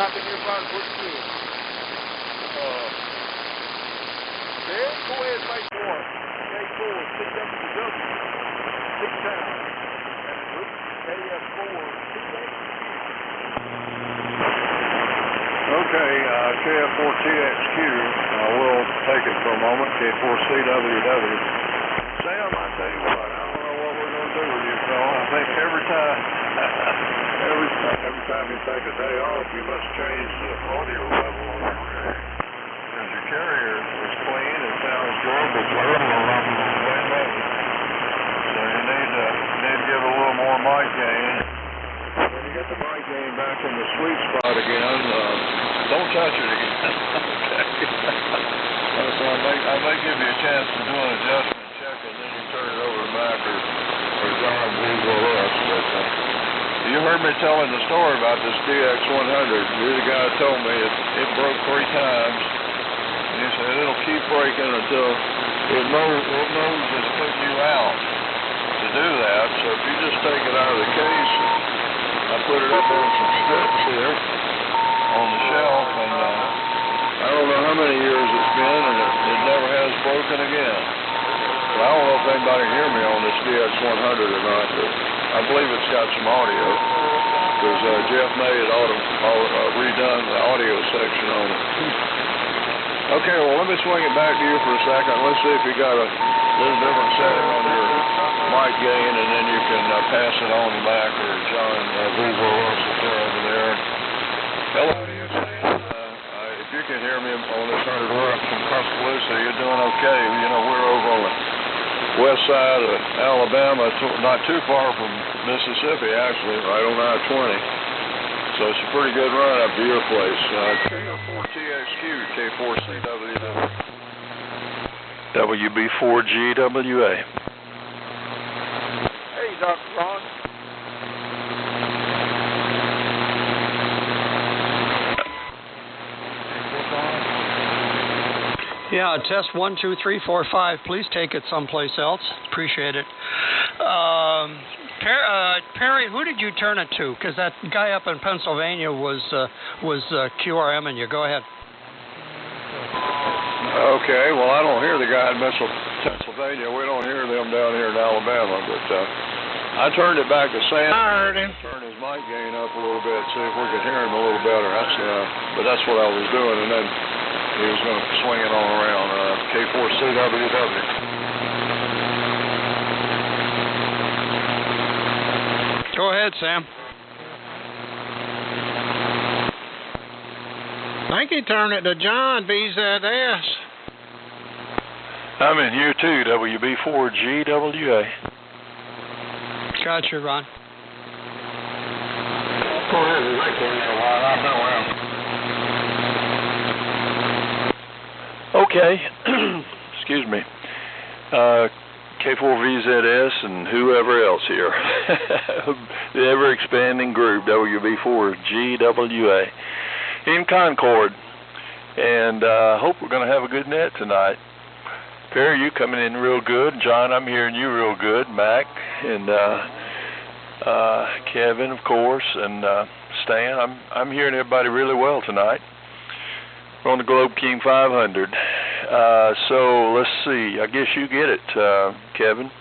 I can hear about pretty good. Then go ahead and make one. K4 CWW. T-Town. And Route KF4 TXQ. Okay, KF4TXQ, we'll take it for a moment, K4CWW. Sam, I tell you what, I don't know what we're going to do with you, fella. I think every time you take a day off, you must change the audio level on your rig. Because your carrier is clean, it sounds good, but it's way low. So you need to give it a little more mic gain. When you get the mic gain back in the sweet spot again, don't touch it again. Okay. So I may give you a chance to do an adjustment check, and then you turn it over to Mac or John VZS. But you heard me telling the story about this DX100. You're the guy that told me it broke 3 times, and he said it'll keep breaking until it knows it's putting you out to do that. So if you just take it out of the case, I put it up on some strips here on the shelf, and I don't know how many years it's been, and it never has broken again. But I don't know if anybody can hear me on this DX100 or not, but I believe it's got some audio, because Jeff May had redone the audio section on it. Okay, well, let me swing it back to you for a second. Let's see if you got a little different setting on your mic gain, and then you can pass it on to Mac or John VZS if they're over there. Hello to you, Sam. If you can hear me on this 100 roof from Tuscaloosa, you're doing okay. You know, we're over on the west side of Alabama, not too far from Mississippi, actually, right on I-20. So it's a pretty good run up to your place. K4TXQ, K4CWW. WB4GWA. Hey, Dr. Ron. Yeah, test 1, 2, 3, 4, 5. Please take it someplace else. Appreciate it. Perry, who did you turn it to? Because that guy up in Pennsylvania was QRM, and you go ahead. Okay, well, I don't hear the guy in Pennsylvania. We don't hear them down here in Alabama, but I turned it back to Sam. I heard him. Turned his mic gain up a little bit, see if we could hear him a little better. But that's what I was doing, and then he was going to swing it on around. K4CWW. Go ahead, Sam. I think he turned it to John VZS. I'm in U2, WB4GWA. Gotcha, Ron. Go ahead, it's like for a while. I've been around. Okay, excuse me. K4VZS and whoever else here. The ever-expanding group, WB4GWA. In Concord. And hope we're going to have a good net tonight. Perry, you coming in real good. John, I'm hearing you real good. Mac and Kevin, of course, and Stan. I'm hearing everybody really well tonight. We're on the Globe King 500. So let's see. I guess you get it, Kevin.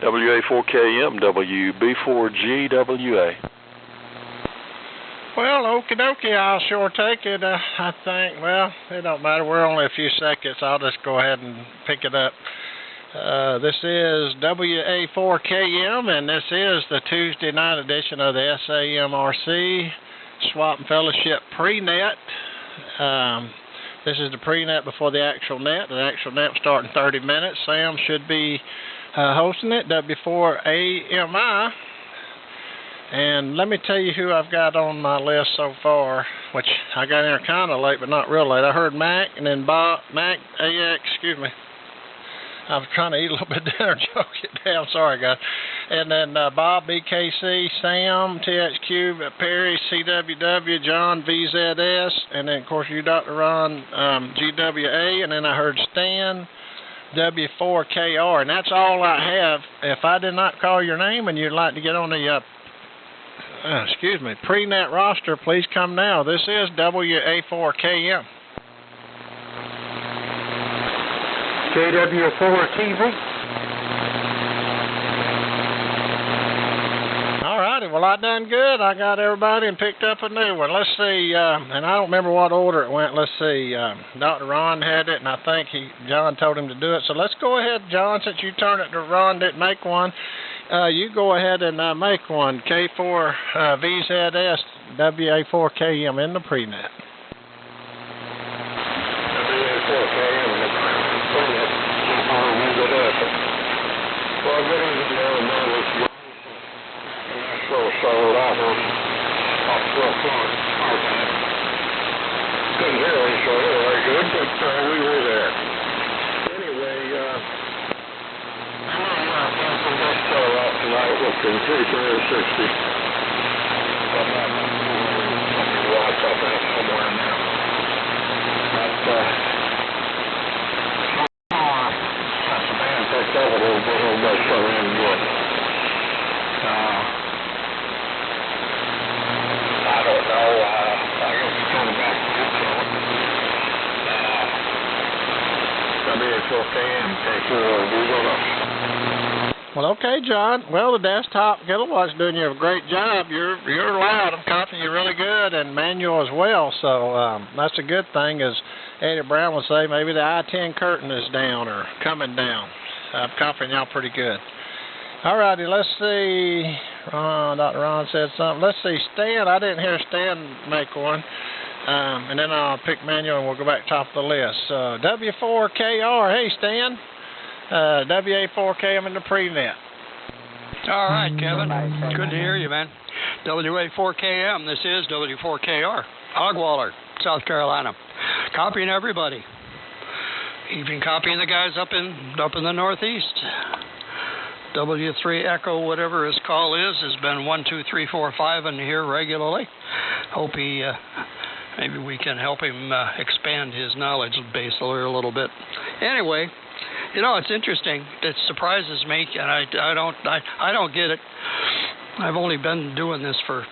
WA4KM, WB4GWA. Well, okie dokie, I'll sure take it. I think, well, it don't matter. We're only a few seconds. I'll just go ahead and pick it up. This is WA4KM, and this is the Tuesday night edition of the Samrc Swap and Fellowship prenet. This is the prenet before the actual net. The actual net will start in 30 minutes. Sam should be hosting it, W4AMI. And let me tell you who I've got on my list so far, which I got in there kind of late, but not real late. I heard Mac, and then Bob, Mac, excuse me. I was trying to eat a little bit of dinner, choke it down. Sorry, guys. And then Bob, BKC, Sam, TXQ, Perry, CWW, John, VZS, and then, of course, you, Dr. Ron, GWA, and then I heard Stan, W4KR, and that's all I have. If I did not call your name and you'd like to get on the prenet roster, please come now. This is WA4KM. KW4TV. Alrighty, well I done good. I got everybody and picked up a new one. Let's see, and I don't remember what order it went. Let's see, Dr. Ron had it, and I think John told him to do it. So let's go ahead, John, since you turned it to Ron didn't make one. You go ahead and make one. K4 VZS WA4KM in the prenet. Sold out on off 12 floors. Couldn't hear him, so very good, but we were there. Anyway, I'm from this start off tonight looking 360. I'm not watch up there somewhere now. But that's the band picked up a little bit further in good. I don't know. I guess it's coming back to good trouble. WA4KM, K4, Well, okay, John. Well, the desktop kilowatts doing you a great job. You're loud. I'm copying you really good, and manual as well. So that's a good thing. As Eddie Brown would say, maybe the I-10 curtain is down or coming down. I'm copying y'all pretty good. All righty, let's see. Dr. Ron said something. Let's see, Stan. I didn't hear Stan make one. And then I'll pick manual and we'll go back top of the list. W4KR. Hey, Stan. WA4KM in the prenet. All right, Kevin. Good to hear you, man. WA4KM. This is W4KR. Hogwaller, South Carolina. Copying everybody. Even copying the guys up in the Northeast. W3 Echo, whatever his call is, has been 1, 2, 3, 4, 5 in here regularly. Hope he, maybe we can help him expand his knowledge base a little bit. Anyway, you know, it's interesting. It surprises me, and I don't get it. I've only been doing this for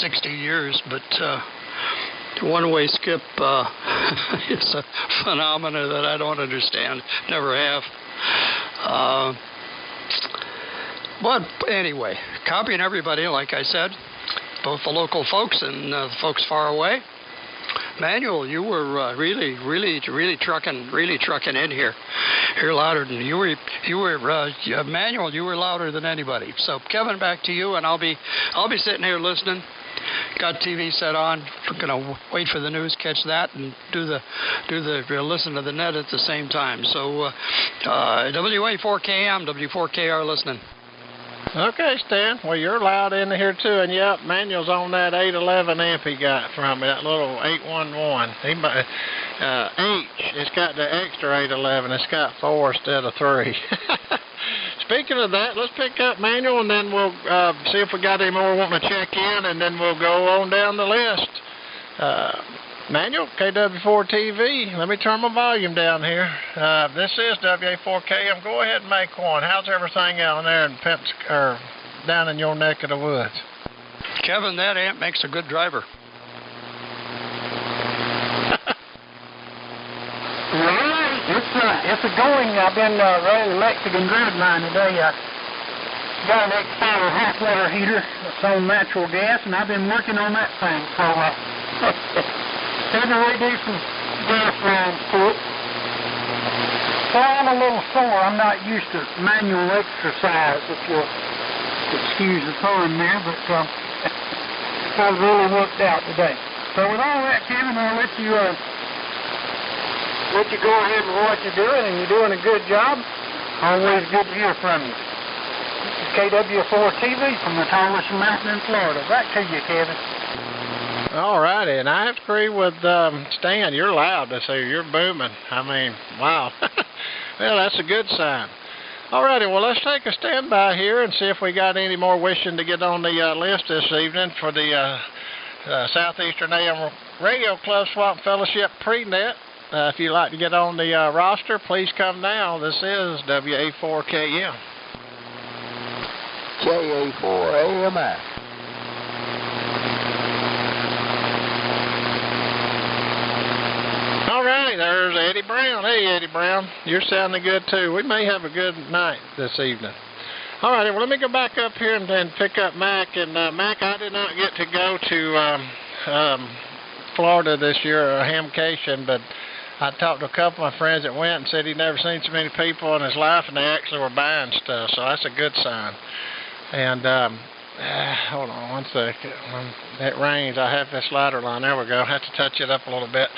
60 years, but one-way skip is a phenomena that I don't understand. Never have. But anyway, copying everybody, like I said, both the local folks and the folks far away. Manuel, you were really trucking in here. You're louder than Manuel. You were louder than anybody. So Kevin, back to you, and I'll be sitting here listening. Got TV set on. We're gonna wait for the news, catch that, and do the listen to the net at the same time. So WA4KM, W4KR listening. Okay, Stan. Well, you're loud in here too, and yep, Manuel's on that 811 amp he got from me, that little 811. It's got the extra 811. It's got 4 instead of 3. Speaking of that, let's pick up Manuel, and then we'll see if we got any more wanting to check in, and then we'll go on down the list. Manuel, KW4TV. Let me turn my volume down here. This is WA4KM. Go ahead and make one. How's everything out there in down in your neck of the woods? Kevin, that amp makes a good driver. It's a going. I've been running the Mexican grid line today. I got an external hot water heater that's on natural gas, and I've been working on that thing. So maybe we do some gas lines to it. So I'm a little sore. I'm not used to manual exercise, if you'll excuse the pun there, but it really worked out today. So with all that, Kevin, I'll let you go ahead with what you're doing, and you're doing a good job. Always good to hear from you. This is KW4TV from the tallest mountain in Florida. Back to you, Kevin. All righty, and I agree with Stan. You're loud. They say you're booming. I mean, wow. Well, that's a good sign. All righty, well, let's take a standby here and see if we got any more wishing to get on the list this evening for the Southeastern AM Radio Club Swap Fellowship Prenet. If you'd like to get on the roster, please come now. This is WA4KM. KA4AMI. All right, there's Eddie Brown. Hey, Eddie Brown, you're sounding good too. We may have a good night this evening. All right, well, let me go back up here and then pick up Mac. And Mac, I did not get to go to Florida this year, a hamcation, but I talked to a couple of my friends that went and said he'd never seen so many people in his life, and they actually were buying stuff, so that's a good sign. And hold on one second. When it rains, I have this slider line. There we go. I have to touch it up a little bit.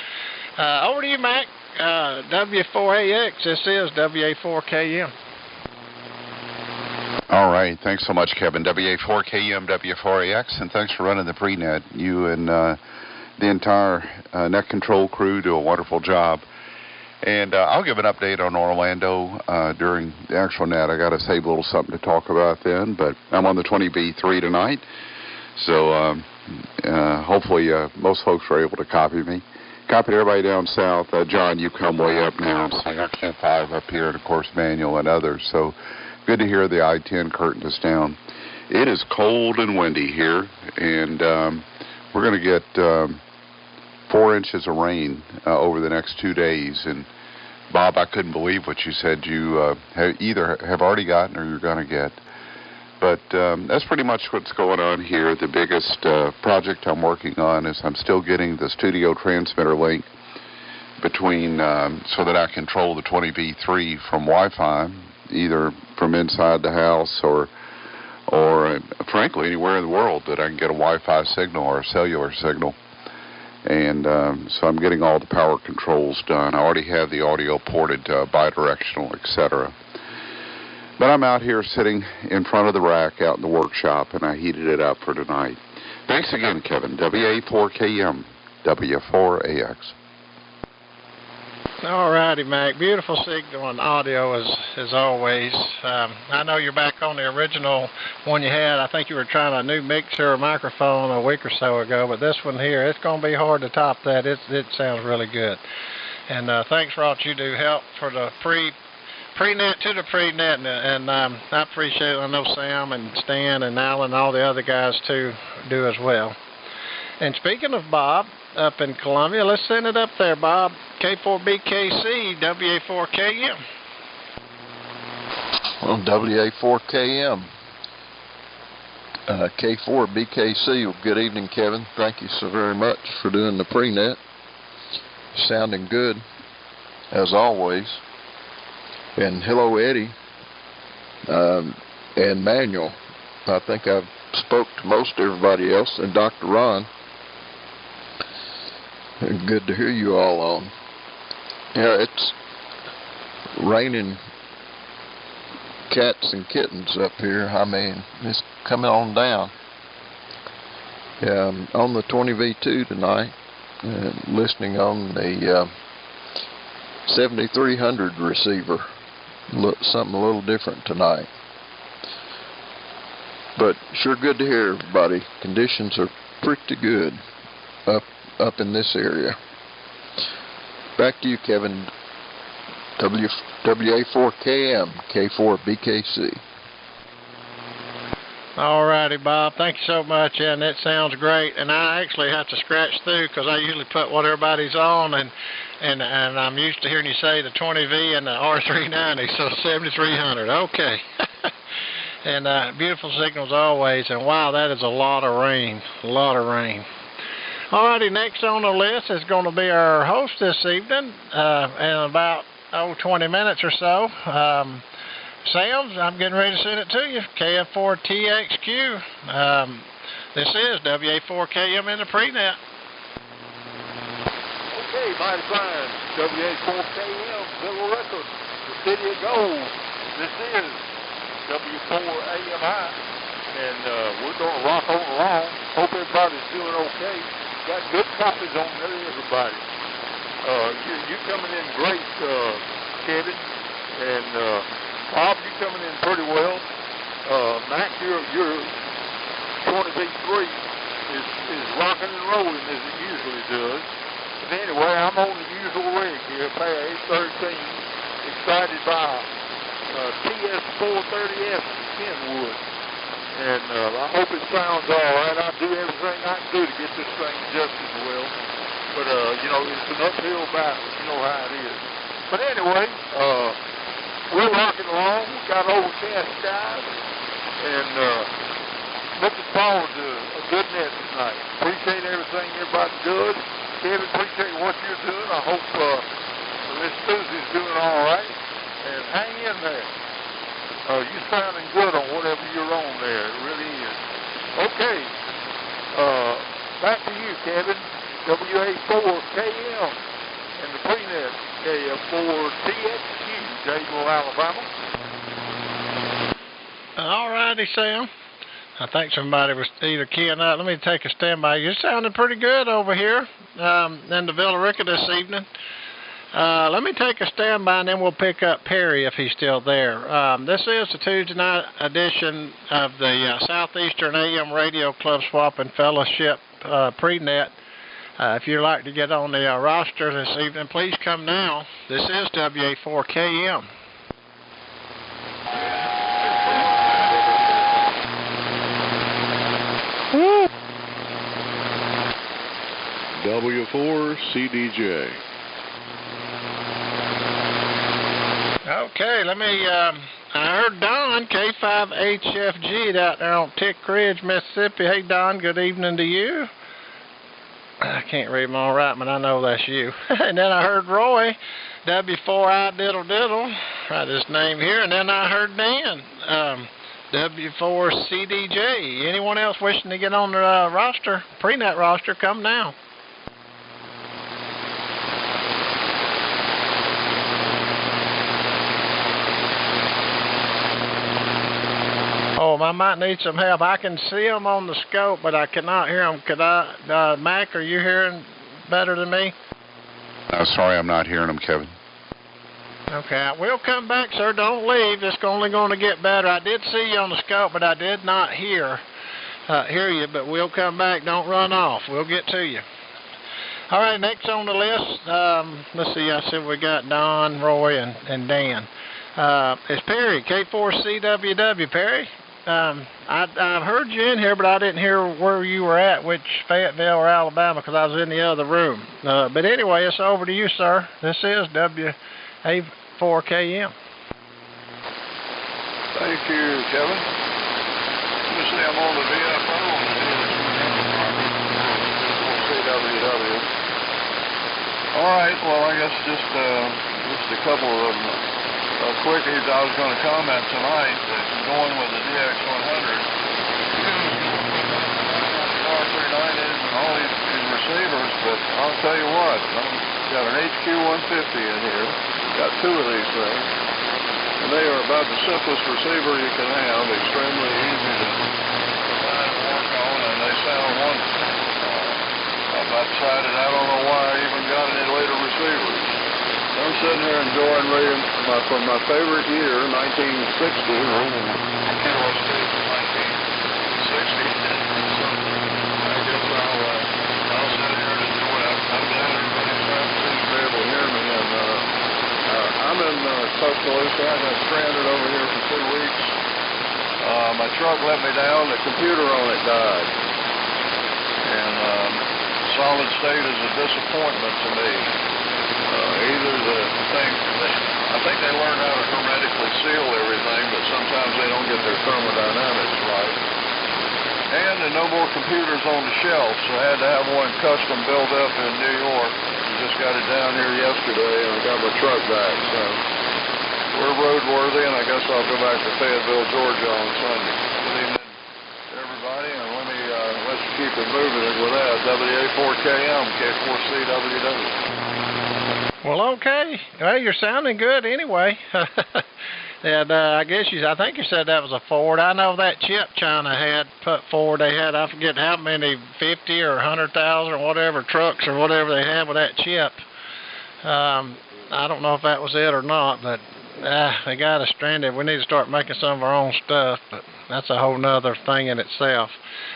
Over to you, Mac. W4AX. This is WA4KM. All right. Thanks so much, Kevin. WA4KM, W4AX, and thanks for running the prenet. You and the entire net control crew do a wonderful job. And I'll give an update on Orlando during the actual net. I got to save a little something to talk about then, but I'm on the 20B3 tonight, so hopefully most folks were able to copy me. Copied everybody down south. John, you come way up now. So I got 5 up here, and of course Manuel and others. So good to hear the I-10 curtain is down. It is cold and windy here, and we're going to get 4 inches of rain over the next 2 days. And Bob, I couldn't believe what you said you either have already gotten or you're going to get. But that's pretty much what's going on here. The biggest project I'm working on is I'm still getting the studio transmitter link between so that I control the 20V3 from Wi-Fi, either from inside the house or frankly anywhere in the world that I can get a Wi-Fi signal or a cellular signal. And so I'm getting all the power controls done. I already have the audio ported bidirectional, etc. But I'm out here sitting in front of the rack out in the workshop, and I heated it up for tonight. Thanks again, Kevin. WA4KM, W4AX. All righty, Mac. Beautiful signal and audio as always. I know you're back on the original one you had. I think you were trying a new mixer or microphone a week or so ago, but this one here, it's going to be hard to top that. It sounds really good. And thanks for all that you do. Help for the prenet to the prenet, and I appreciate it. I know Sam and Stan and Alan and all the other guys too do as well. And speaking of Bob up in Columbia, let's send it up there, Bob. K4BKC, WA4KM. Well, WA4KM, K4BKC. Well, good evening, Kevin. Thank you so very much for doing the prenet. Sounding good, as always. And hello, Eddie, and Manuel. I think I've spoke to most everybody else, and Dr. Ron. Good to hear you all on. Yeah, it's raining cats and kittens up here. I mean, it's coming on down. Yeah, I'm on the 20V2 tonight, listening on the 7300 receiver. Something a little different tonight. But sure good to hear everybody. Conditions are pretty good up in this area. Back to you, Kevin. WA4KM, K4BKC. All righty, Bob. Thank you so much. Yeah, and that sounds great. And I actually have to scratch through because I usually put what everybody's on, and I'm used to hearing you say the 20V and the R390, so 7300. Okay. And beautiful signals always. And wow, that is a lot of rain. A lot of rain. All righty, next on the list is going to be our host this evening in about 20 minutes or so. Sam, I'm getting ready to send it to you. KF4TXQ. This is WA4KM in the prenet. Okay, mighty fine. WA4KM, Little Record, the City of Gold. This is W4AMI, and we're going to rock on along. Hope everybody's doing okay. Got good copies on there, everybody. You're coming in great, Kevin, and Bob, you're coming in pretty well. Mac, your 20V3 is rocking and rolling as it usually does. But anyway, I'm on the usual rig here, pair 813, excited by TS430S from Kenwood. And I hope it sounds all right. I'll do everything I can do to get this thing adjusted well. But, you know, it's an uphill battle. You know how it is. But anyway, we're rocking along. We got overcast skies. And looking forward to a good net tonight. Appreciate everything everybody's doing. Kevin, appreciate what you're doing. I hope Miss Susie's doing all right. And hang in there. You're sounding good on whatever you're on there. It really is. Okay. Back to you, Kevin. WA4KM and the prenet KF4TXQ, Jaysville, Alabama. All righty, Sam. I think somebody was either keying up. Let me take a standby. You're sounding pretty good over here in the Villa Rica this evening. Let me take a standby and then we'll pick up Perry if he's still there. This is the Tuesday night edition of the Southeastern AM Radio Club Swap and Fellowship prenet. If you'd like to get on the roster this evening, please come now. This is WA4KM. W4CDJ. Okay, let me, I heard Don, K5HFG, out there on Tick Ridge, Mississippi. Hey, Don, good evening to you. I can't read them all right, but I know that's you. And then I heard Roy, W4I Diddle Diddle, write his name here. And then I heard Dan, W4CDJ. Anyone else wishing to get on the roster, prenet roster, come now. Oh, I might need some help. I can see them on the scope, but I cannot hear them. Could I, Mac, are you hearing better than me? Sorry, I'm not hearing them, Kevin. Okay, we'll come back, sir. Don't leave. It's only going to get better. I did see you on the scope, but I did not hear you. But we'll come back. Don't run off. We'll get to you. All right, next on the list, let's see. I said we got Don, Roy, and Dan. It's Perry, K4CWW. Perry, I've heard you in here, but I didn't hear where you were at, which Fayetteville or Alabama, because I was in the other room. But anyway, it's over to you, sir. This is WA4KM. Thank you, Kevin. You see, I'm on the VFO on the CWW. All right, well, I guess just a couple of quickies I was going to comment tonight. Going with the DX100. R39 and all these receivers, but I'll tell you what, I've got an HQ150 in here. Got two of these things, and they are about the simplest receiver you can have. Extremely easy to find and work on, and they sound wonderful. I decided I don't know why I even got any later receivers. I'm sitting here enjoying reading from my favorite year, 1960. I was from 1960. So I guess I'll sit here and enjoy it. I'm glad everybody's trying to be able to hear me. And I'm in Tuscaloosa. I got stranded over here for 2 weeks. My truck let me down. The computer on it died. And solid state is a disappointment to me. Either the thing, I think they learned how to hermetically seal everything, but sometimes they don't get their thermodynamics right. And there are no more computers on the shelf, so I had to have one custom built up in New York. I just got it down here yesterday, and I got my truck back. So we're roadworthy, and I guess I'll go back to Fayetteville, Georgia on Sunday. Good evening, everybody, and let's keep it moving with that. WA4KM, K4CWW. Well, okay. Well, you're sounding good anyway. And I think you said that was a Ford. I know that chip China had put forward. They had, I forget how many, 50 or 100,000 or whatever trucks or whatever they had with that chip. I don't know if that was it or not, but they got us stranded. We need to start making some of our own stuff. But that's a whole nother thing in itself.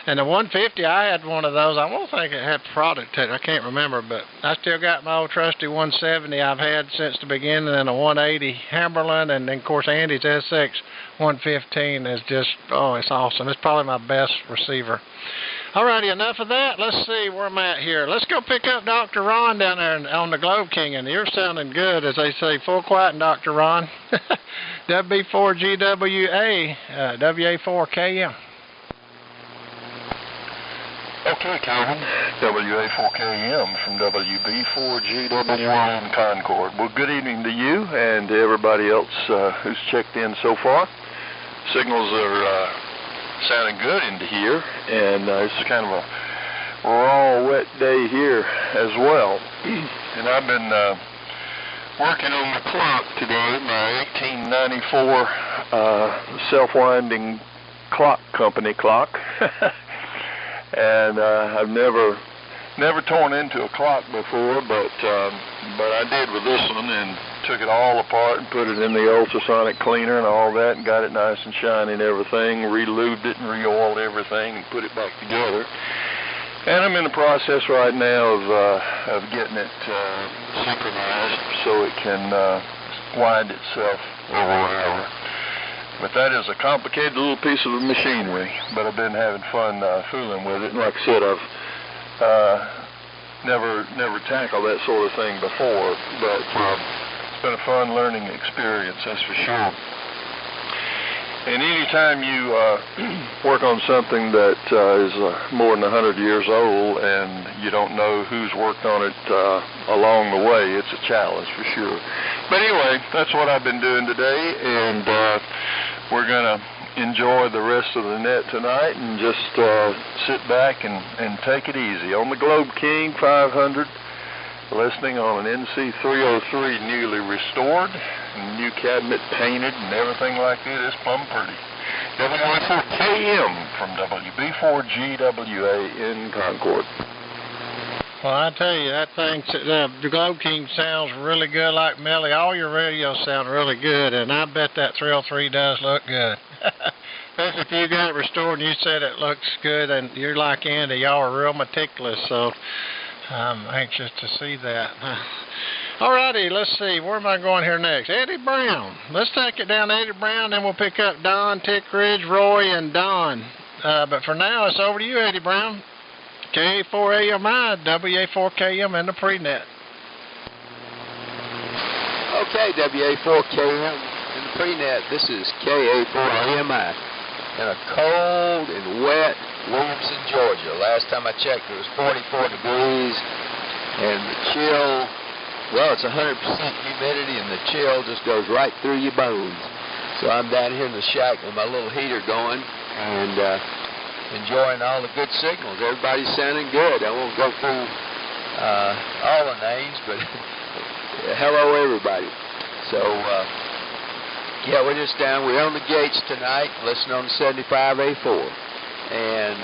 And the 150, I had one of those. I don't think it had product tech. I can't remember, but I still got my old trusty 170 I've had since the beginning, and a 180 Hamberlin, and then of course Andy's SX 115 is just, oh, it's awesome. It's probably my best receiver. Alrighty, enough of that. Let's see where I'm at here. Let's go pick up Dr. Ron down there on the Globe King, and you're sounding good, as they say. Full quiet, Dr. Ron. WB4GWA, WA4KM. Okay, Calvin. WA4KM from WB4GWA in Concord. Well, good evening to you and to everybody else who's checked in so far. Signals are sounding good into here, and it's kind of a raw, wet day here as well. And I've been working on the clock today, my 1894 self-winding clock company clock. And I've never torn into a clock before, but I did with this one, and took it all apart and put it in the ultrasonic cleaner and all that, and got it nice and shiny and everything, re-lubed it and re-oiled everything and put it back together. And I'm in the process right now of getting it synchronized so it can wind itself over and over. But that is a complicated little piece of machinery, but I've been having fun fooling with it. And like I said, I've never tackled that sort of thing before, but it's been a fun learning experience, that's for sure. And anytime you work on something that is more than 100 years old and you don't know who's worked on it along the way, it's a challenge for sure. But anyway, that's what I've been doing today, and we're going to enjoy the rest of the net tonight and just sit back and take it easy. On the Globe King 500, listening on an NC303 newly restored, new cabinet painted and everything like that. It's plumb pretty. WA4KM from WB4GWA in Concord. Well, I tell you, that thing, the Globe King sounds really good like Melly. All your radios sound really good, and I bet that 303 does look good. Especially if you got it restored and you said it looks good, and you're like Andy, y'all are real meticulous, so I'm anxious to see that. Alrighty, let's see, where am I going here next? Eddie Brown. Let's take it down to Eddie Brown, then we'll pick up Don, Tickridge, Roy, and Don. But for now, it's over to you, Eddie Brown. KA4AMI, WA4KM, and the prenet. Okay, WA4KM and the prenet. This is KA4AMI in a cold and wet Williamson, Georgia. Last time I checked, it was 44 degrees, and the chill, well, it's 100% humidity, and the chill just goes right through your bones. So I'm down here in the shack with my little heater going, and enjoying all the good signals. Everybody's sounding good. I won't go through all the names, but hello, everybody. So, yeah, we're just down. We're on the gates tonight, listening on the 75A4. And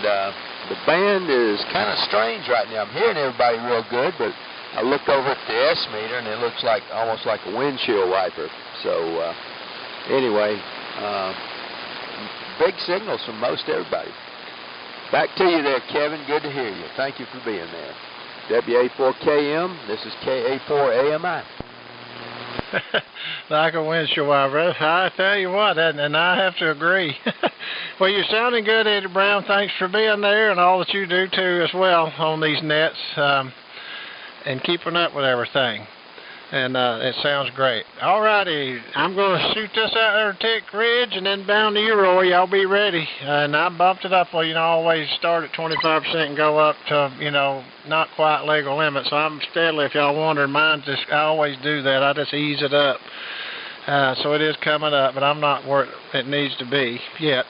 the band is kind of strange right now. I'm hearing everybody real good, but I look over at the S meter, and it looks like almost like a windshield wiper. So, anyway, big signals from most everybody. Back to you there, Kevin. Good to hear you. Thank you for being there. WA4KM, this is KA4AMI. Like a windshield wiper. I tell you what, and I have to agree. Well, you're sounding good, Eddie Brown. Thanks for being there and all that you do, too, as well, on these nets, and keeping up with everything. And it sounds great. All righty, I'm going to shoot this out there to Tick Ridge and then down to you, Roy. Y'all be ready. And I bumped it up. Well, you know, I always start at 25% and go up to, you know, not quite legal limit. So I'm steadily, if y'all wonder, mine just, I always do that. I just ease it up. So it is coming up, but I'm not where it needs to be yet.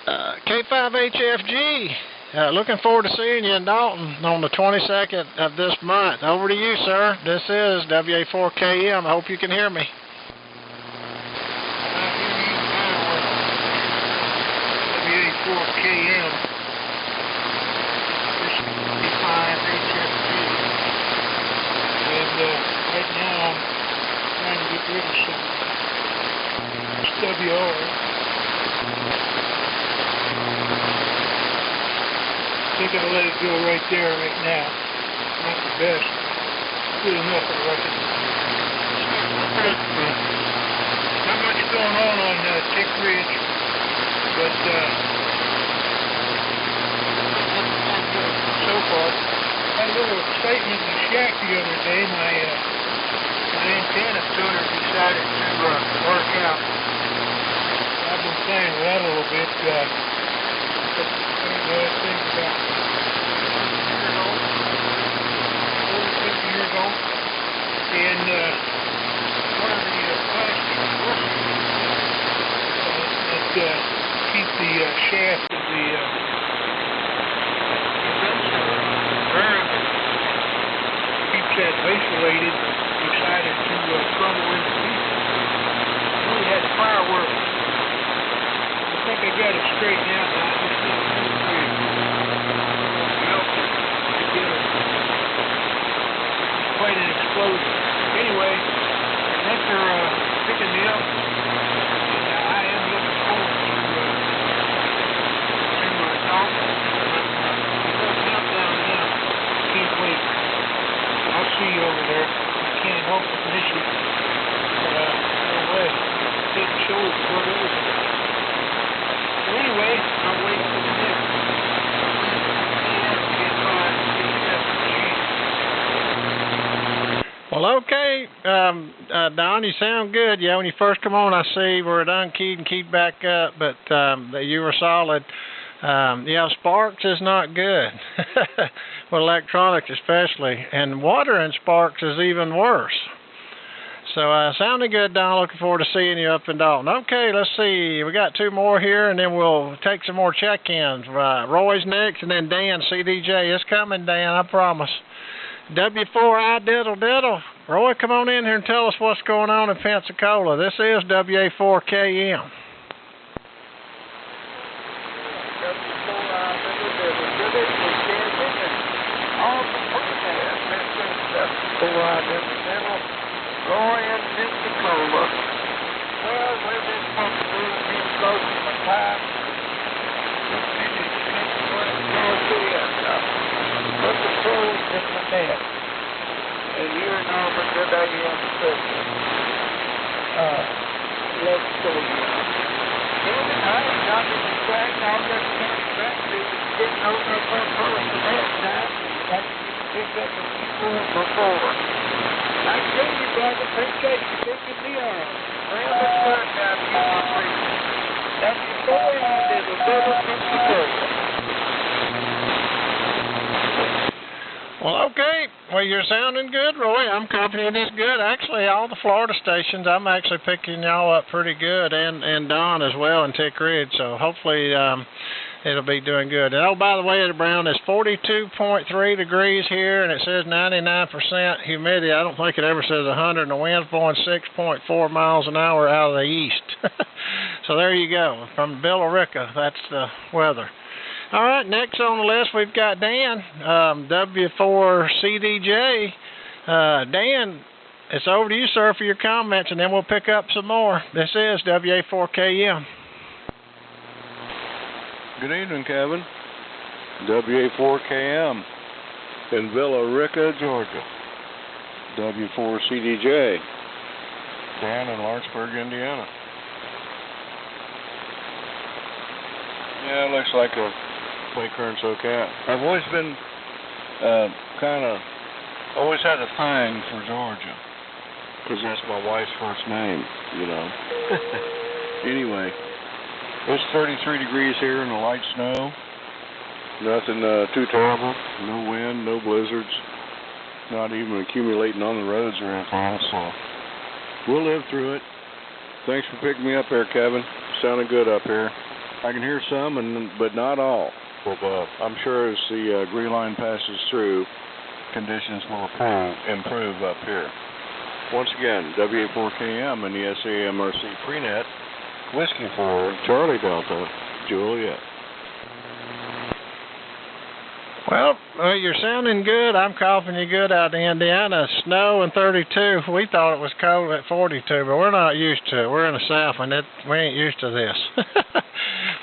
K5HFG. Looking forward to seeing you in Dalton on the 22nd of this month. Over to you, sir. This is WA4KM. I hope you can hear me. WA4KM. This is K5HFG. And right now I'm trying to get rid of some SWR. gotta let it go right there, right now. Not the best. Good enough, I reckon. Not much going on Tick Ridge, but so far. Had a little excitement in the shack the other day. My antenna tuner decided to work out. I've been playing with that a little bit. I don't know, that thing's about 50 years old. And one of the plastic brushes that keep the shaft of the keeps that isolated, decided to crumble into pieces. We had fireworks. I think I got it straightened out now. I just need to melted together. Quite an explosion. Anyway, thanks for picking me up. And I am looking forward to talking. Countdown now. Can't wait. I'll see you over there. I can't help but miss you. No way. Didn't show it before it was. So anyway, I'll wait for the next. Well, okay, Don, you sound good. Yeah, when you first come on, I see we're unkeyed and keyed back up, but you were solid. Yeah, sparks is not good. With electronics especially, and water in sparks is even worse. So sounding good, Don. Looking forward to seeing you up in Dalton. Okay, let's see. We got two more here, and then we'll take some more check-ins. Roy's next, and then Dan, CDJ. It's coming, Dan, I promise. W4I diddle diddle. Roy, come on in here and tell us what's going on in Pensacola. This is WA4KM. Roy in Pensacola. Well, we've been close to my time. Put the pros in the net. And you're Norman good idea on the system. Let's see. Kevin, I got me the track. I'll just turn back to getting over up on first the next time. Got to pick up a few more before. I tell you, brother, appreciate you picking me up. Well, let's start down here. That's before I did a little Pensacola. Well, okay. Well, you're sounding good, Roy. I'm confident it's good. Actually, all the Florida stations, I'm actually picking y'all up pretty good, and Don as well in Tick Ridge. So hopefully it'll be doing good. And, oh, by the way, Brown, it's 42.3 degrees here, and it says 99% humidity. I don't think it ever says 100, and the wind's blowing 6.4 miles an hour out of the east. So there you go. From Billerica, that's the weather. All right, next on the list, we've got Dan, W4CDJ. Dan, it's over to you, sir, for your comments, and then we'll pick up some more. This is WA4KM. Good evening, Kevin. WA4KM in Villa-Rica, Georgia. W4CDJ. Dan in Lawrenceburg, Indiana. Yeah, it looks like a Quaker and SoCat. I've always been always had a thing for Georgia, because that's my wife's first name, you know. Anyway, it's 33 degrees here and a light snow. Nothing too terrible. No wind, no blizzards. Not even accumulating on the roads or anything, so we'll live through it. Thanks for picking me up there, Kevin. Sounding good up here. I can hear some, but not all. I'm sure as the green line passes through, conditions will improve up here. Once again, WA4KM and the Samrc prenet, Whiskey 4, Charlie Delta, Juliet. Well, you're sounding good. I'm coughing you good out in Indiana. Snow and 32. We thought it was cold at 42, but we're not used to it. We're in the South, and we ain't used to this.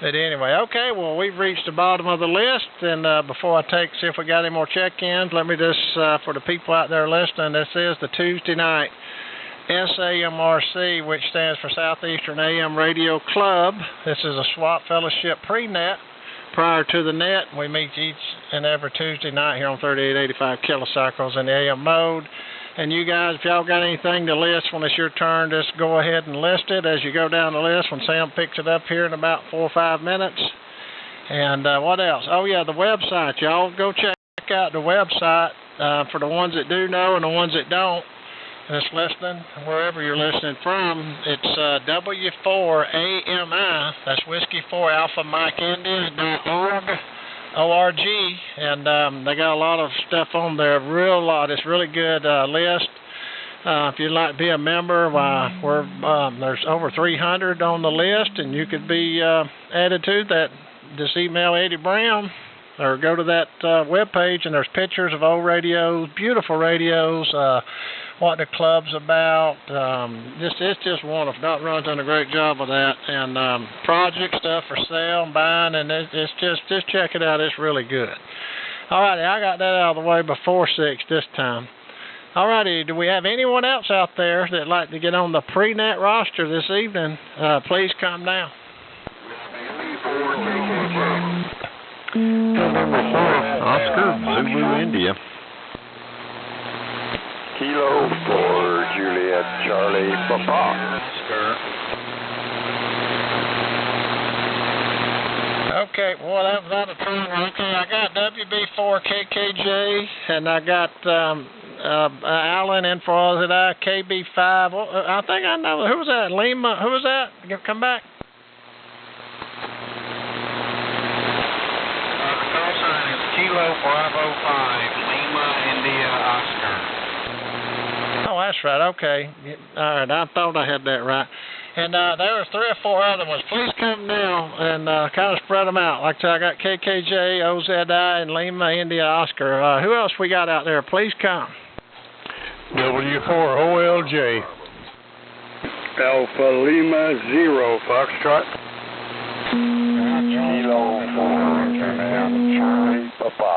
But anyway, okay, well, we've reached the bottom of the list, and before I see if we got any more check-ins, let me just, for the people out there listening, this is the Tuesday night Samrc, which stands for Southeastern AM Radio Club. This is a SWAT Fellowship pre-net. Prior to the net, we meet each and every Tuesday night here on 3885 kilocycles in the AM mode. And you guys, if y'all got anything to list when it's your turn, just go ahead and list it as you go down the list when Sam picks it up here in about 4 or 5 minutes. And what else? Oh, yeah, the website. Y'all go check out the website for the ones that do know and the ones that don't. That's listening, wherever you're listening from. It's W4AMI. That's Whiskey 4 Alpha Mike India.org. ORG, and they got a lot of stuff on there, real lot. It's really good list. If you'd like to be a member, there's over 300 on the list, and you could be added to that. Just email Eddie Brown or go to that webpage, and there's pictures of old radios, beautiful radios, what the club's about. It's just wonderful. Doc Ron's done a great job of that, and project stuff for sale and buying, and it's just check it out. It's really good. All righty, I got that out of the way before 6 this time. All righty, do we have anyone else out there that'd like to get on the pre-net roster this evening? Please come now. Oscar, Zulu, India. Kilo for Juliet, Charlie, Papa. Okay, well, that was out of turn. Okay, I got WB4KKJ, and I got Alan in for KB5. Well, I think I know. Who was that? Lima? Who was that? Come back. The call sign is Kilo Bravo 5, Lima, India, Oscar. Oh, that's right. Okay. All right. I thought I had that right. And there were 3 or 4 other ones. Please come now and kind of spread them out. Like I said, I got KKJ, OZI, and Lima, India, Oscar. Who else we got out there? Please come. W4OLJ. Alpha Lima 0 Foxtrot. Kilo 4 Charlie Papa.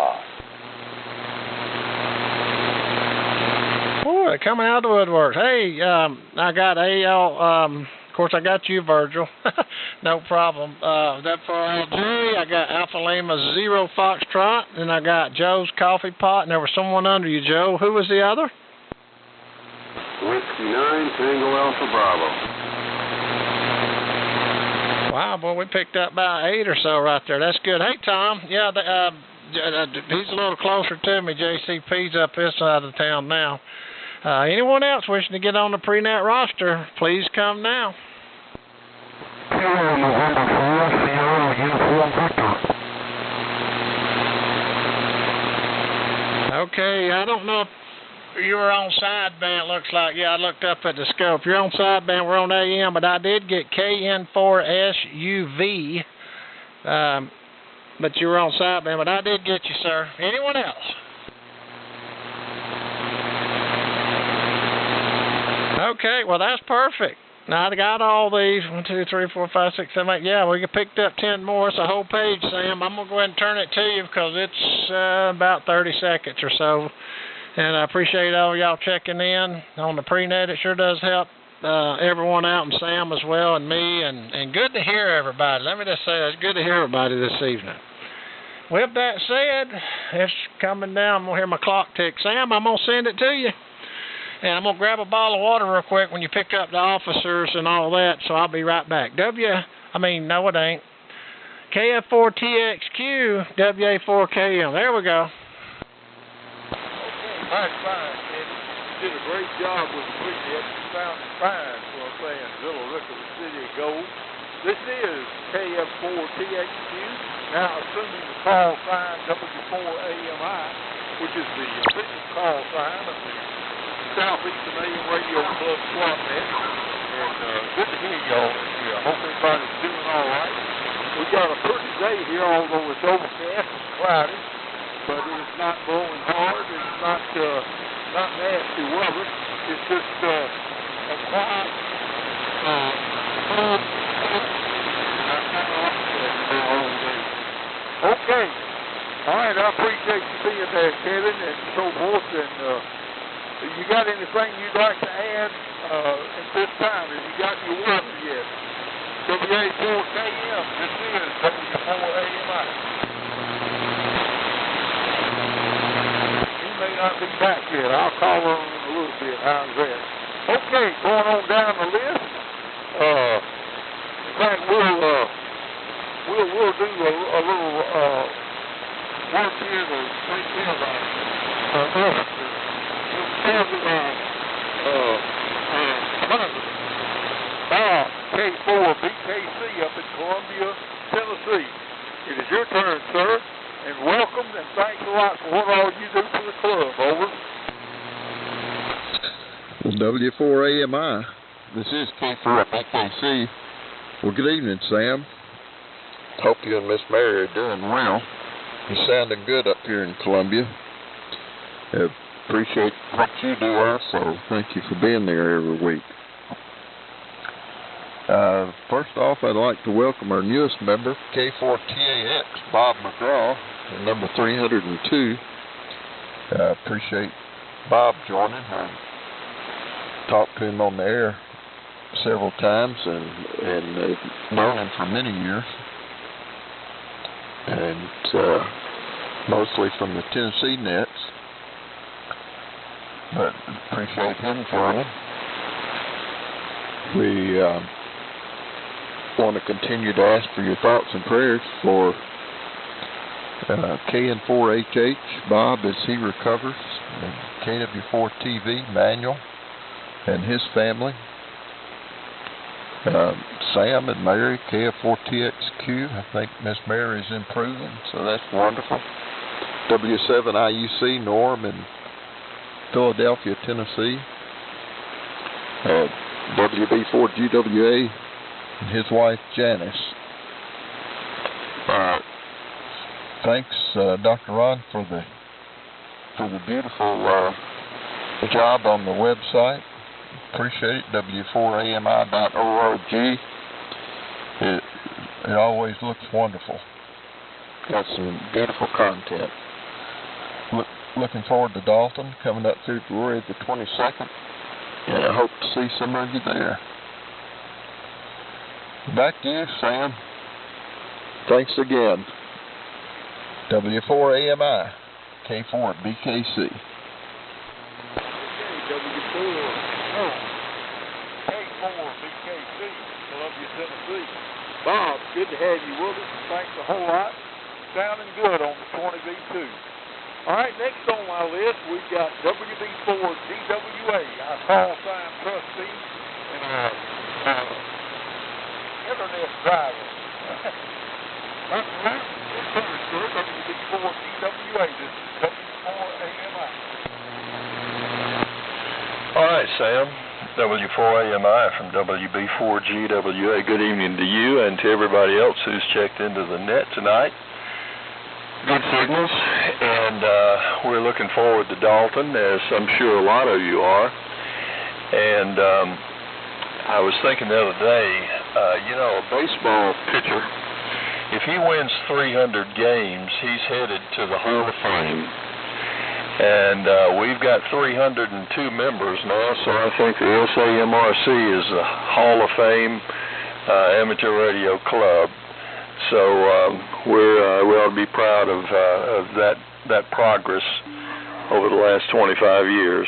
Oh, they're coming out of the woodwork. Hey, I got AL. Of course, I got you, Virgil. No problem. That for LG, I got Alpha Lima 0 Foxtrot, and I got Joe's Coffee Pot, and there was someone under you, Joe. Who was the other? Whiskey 9 Tango Alpha Bravo. Wow, boy, we picked up about 8 or so right there. That's good. Hey, Tom. Yeah, he's a little closer to me. JCP's up this side of town now. Anyone else wishing to get on the pre-net roster, please come now. Okay, I don't know if you were on sideband, looks like. Yeah, I looked up at the scope. You're on sideband, we're on AM, but I did get KN4SUV. But you were on sideband, but I did get you, sir. Anyone else? Okay, well, that's perfect. Now, I got all these. 1, 2, 3, 4, 5, 6, 7, 8. Yeah, we picked up 10 more. It's a whole page, Sam. I'm going to go ahead and turn it to you because it's about 30 seconds or so. And I appreciate all y'all checking in on the pre-net. It sure does help everyone out, and Sam as well, and me. And good to hear everybody. Let me just say, it's good to hear everybody this evening. With that said, it's coming down. I'm going to hear my clock tick. Sam, I'm going to send it to you. And I'm going to grab a bottle of water real quick when you pick up the officers and all that, so I'll be right back. No, it ain't. KF4TXQ, WA4KM. There we go. That's fine. And you did a great job with the pre-net. You sounded fine for a playing Little Rick of the City of Gold. This is KF4TXQ. Now, assuming the call sign W4AMI, which is the official call sign of the Southeastern AM Radio Club SWAT Net. And good to hear y'all. I hope everybody's doing all right. We got a pretty day here, although it's overcast and cloudy. But it's not blowing hard. It's not nasty weather. It's just a quiet, I kind of like that. Okay. All right, I appreciate you being there, Kevin, and so forth. And you got anything you'd like to add at this time? Have you got your water yet? WA4KM, this is W4AMI. He may not be back yet. I'll call on him in a little bit. How's that? Okay, going on down the list. In fact, we'll do a little work here to take care of our K4 BKC up in Columbia, Tennessee. It is your turn, sir, and welcome, and thanks a lot for what all you do for the club. Over. W4AMI, this is K4 BKC. Well, good evening, Sam. Hope you and Miss Mary are doing well. You're sounding good up here in Columbia. Appreciate what you do also. Thank you for being there every week. First off, I'd like to welcome our newest member, K4TAX, Bob McGraw, number 302. Appreciate Bob joining. I talked to him on the air several times and known him for many years. And mostly from the Tennessee Nets. But appreciate him joining. We want to continue to ask for your thoughts and prayers for KN4HH, Bob, as he recovers, and KW4TV, Manuel, and his family. Sam and Mary, KF4TXQ. I think Miss Mary's improving, so that's wonderful. W7IUC, Norm in Philadelphia, Tennessee. WB4GWA and his wife, Janice. Thanks, Dr. Ron, for the beautiful job on the website. Appreciate it. W4AMI.org. It always looks wonderful. Got some beautiful content. Looking forward to Dalton coming up February the 22nd. And I hope to see some of you there. Back to you, Sam. Thanks again. W4AMI, K4 BKC. K4BKC, Columbia, Tennessee. Bob, good to have you with us. Thanks a whole lot. Sounding good on the 20V2. All right, next on my list, we've got WB4GWA, our call sign trustee and internet driver. That's right. WB4GWA, this is W4AMI. All right, Sam. W4AMI from WB4GWA. Good evening to you and to everybody else who's checked into the net tonight. Good signals, and we're looking forward to Dalton, as I'm sure a lot of you are. And I was thinking the other day, a baseball pitcher, if he wins 300 games, he's headed to the Hall of Fame. And we've got 302 members now, so I think the Samrc is a Hall of Fame amateur radio club. So we ought to be proud of that progress over the last 25 years.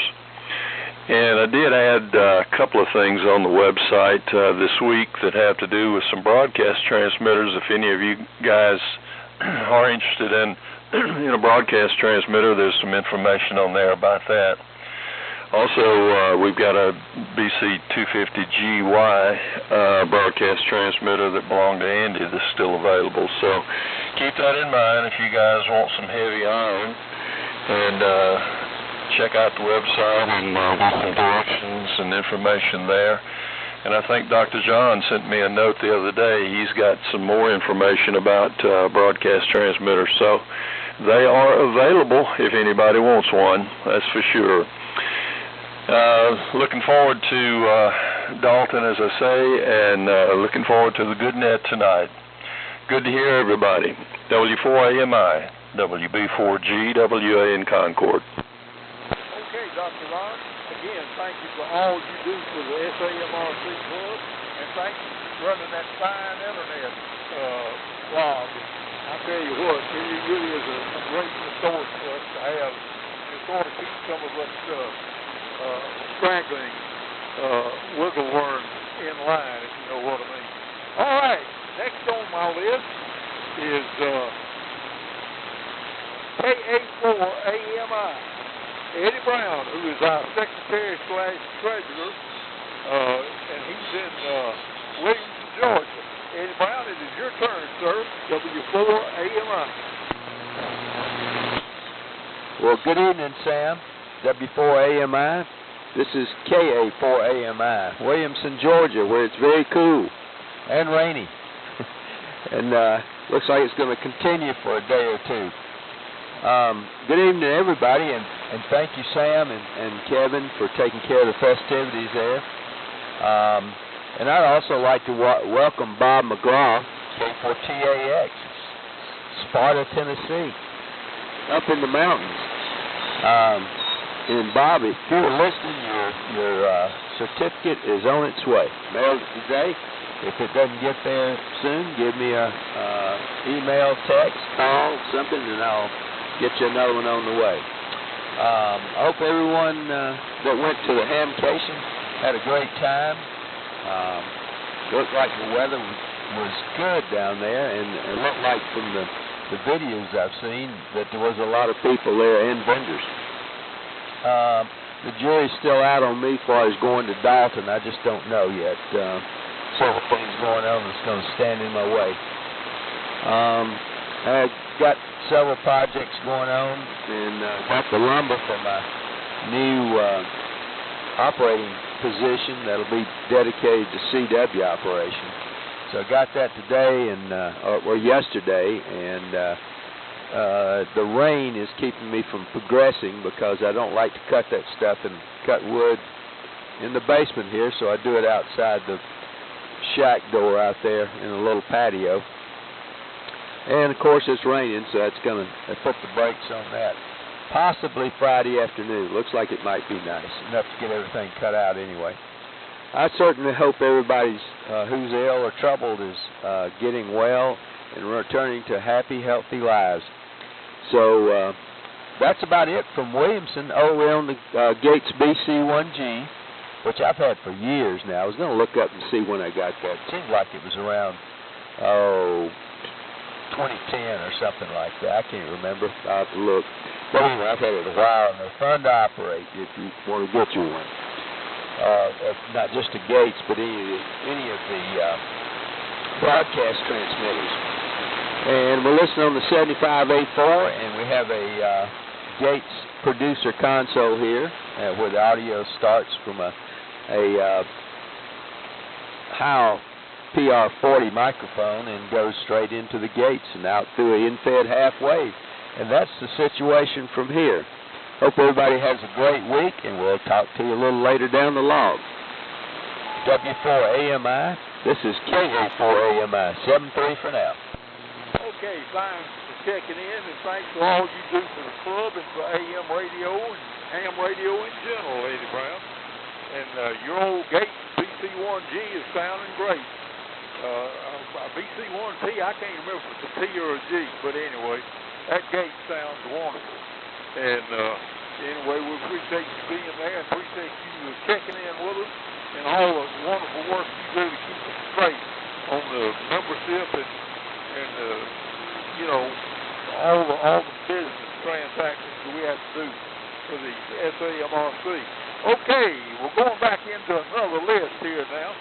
And I did add a couple of things on the website this week that have to do with some broadcast transmitters. If any of you guys are interested in a broadcast transmitter, there's some information on there about that. Also, we've got a BC250GY broadcast transmitter that belonged to Andy that's still available. So keep that in mind if you guys want some heavy iron. And check out the website and some directions and information there. And I think Dr. John sent me a note the other day. He's got some more information about broadcast transmitters. So they are available if anybody wants one, that's for sure. Looking forward to Dalton, as I say, and looking forward to the good net tonight. Good to hear everybody. W4AMI, WB4G, WA in Concord. Okay, Dr. Ron, again, thank you for all you do for the SAMRC Club, and thank you for running that fine internet blog. I tell you what, it really is a great resource for us to have. It sort of keeps some of us straggling wiggle worms in line, if you know what I mean. All right, next on my list is KA4AMI. Eddie Brown, who is our secretary/treasurer, and he's in Williamson, Georgia. Eddie Brown, it is your turn, sir. W4AMI. Well, good evening, Sam. W4AMI. This is KA4AMI, Williamson, Georgia, where it's very cool and rainy. And looks like it's going to continue for a day or two. Good evening to everybody, and thank you, Sam and Kevin, for taking care of the festivities there. And I'd also like to welcome Bob McGraw, K4TAX, Sparta, Tennessee, up in the mountains. And Bob, if you're listening, your certificate is on its way. Mailed it today. If it doesn't get there soon, give me a email, text, call, something, and I'll get you another one on the way. I hope everyone that went to the hamcation had a great time. Looked like the weather was good down there, and it looked like from the videos I've seen that there was a lot of people there and vendors. The jury's still out on me as far as going to Dalton. I just don't know yet. Several things going on that's going to stand in my way. I've got several projects going on, and got the lumber for my new operating position that'll be dedicated to CW operation. So I got that today or yesterday, and the rain is keeping me from progressing because I don't like to cut that stuff and cut wood in the basement here, so I do it outside the shack door out there in a little patio. And of course it's raining, so that's going to put the brakes on that. Possibly Friday afternoon. Looks like it might be nice enough to get everything cut out anyway. I certainly hope everybody's who's ill or troubled is getting well and returning to happy, healthy lives. So that's about it from Williamson. Oh, we're on the Gates BC1G, which I've had for years now. I was going to look up and see when I got that. It seemed like it was around 2010 or something like that. I can't remember. I'll have to look. But anyway, I've had it a while, and they're fun to operate if you want to get you one. Not just the Gates, but any of the broadcast transmitters. And we're listening on the 75A4, and we have a Gates producer console here, where the audio starts from a Howe PR40 microphone and goes straight into the Gates and out through an in-fed half wave. And that's the situation from here. Hope everybody has a great week, and we'll talk to you a little later down the log. W4AMI, this is KA4AMI, 7-3 for now. Okay, thanks for checking in, and thanks for all you do for the club and for AM radio and ham radio in general, Eddie Brown. And your old Gates BC1G is sounding great. BC1T, I can't remember if it's a T or a G, but anyway, that gate sounds wonderful. And anyway, we appreciate you being there and appreciate you checking in with us and all the wonderful work you do to keep us straight on the membership and you know, all the business transactions that we have to do for the SAMRC. Okay, we're going back into another list here now.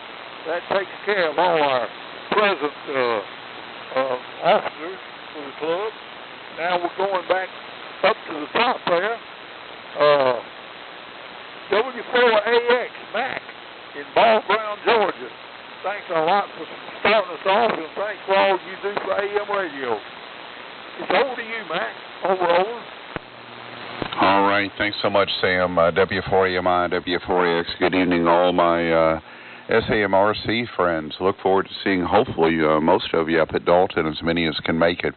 That takes care of all our present officers for the club. Now we're going back up to the top there. W4AX Mac in Ball Ground, Georgia. Thanks a lot for starting us off, and thanks for all you do for AM radio. It's over to you, Mac. Over. All right. Thanks so much, Sam. W4AMI, W4AX. Good evening, all my Samrc friends, look forward to seeing hopefully most of you up at Dalton, as many as can make it.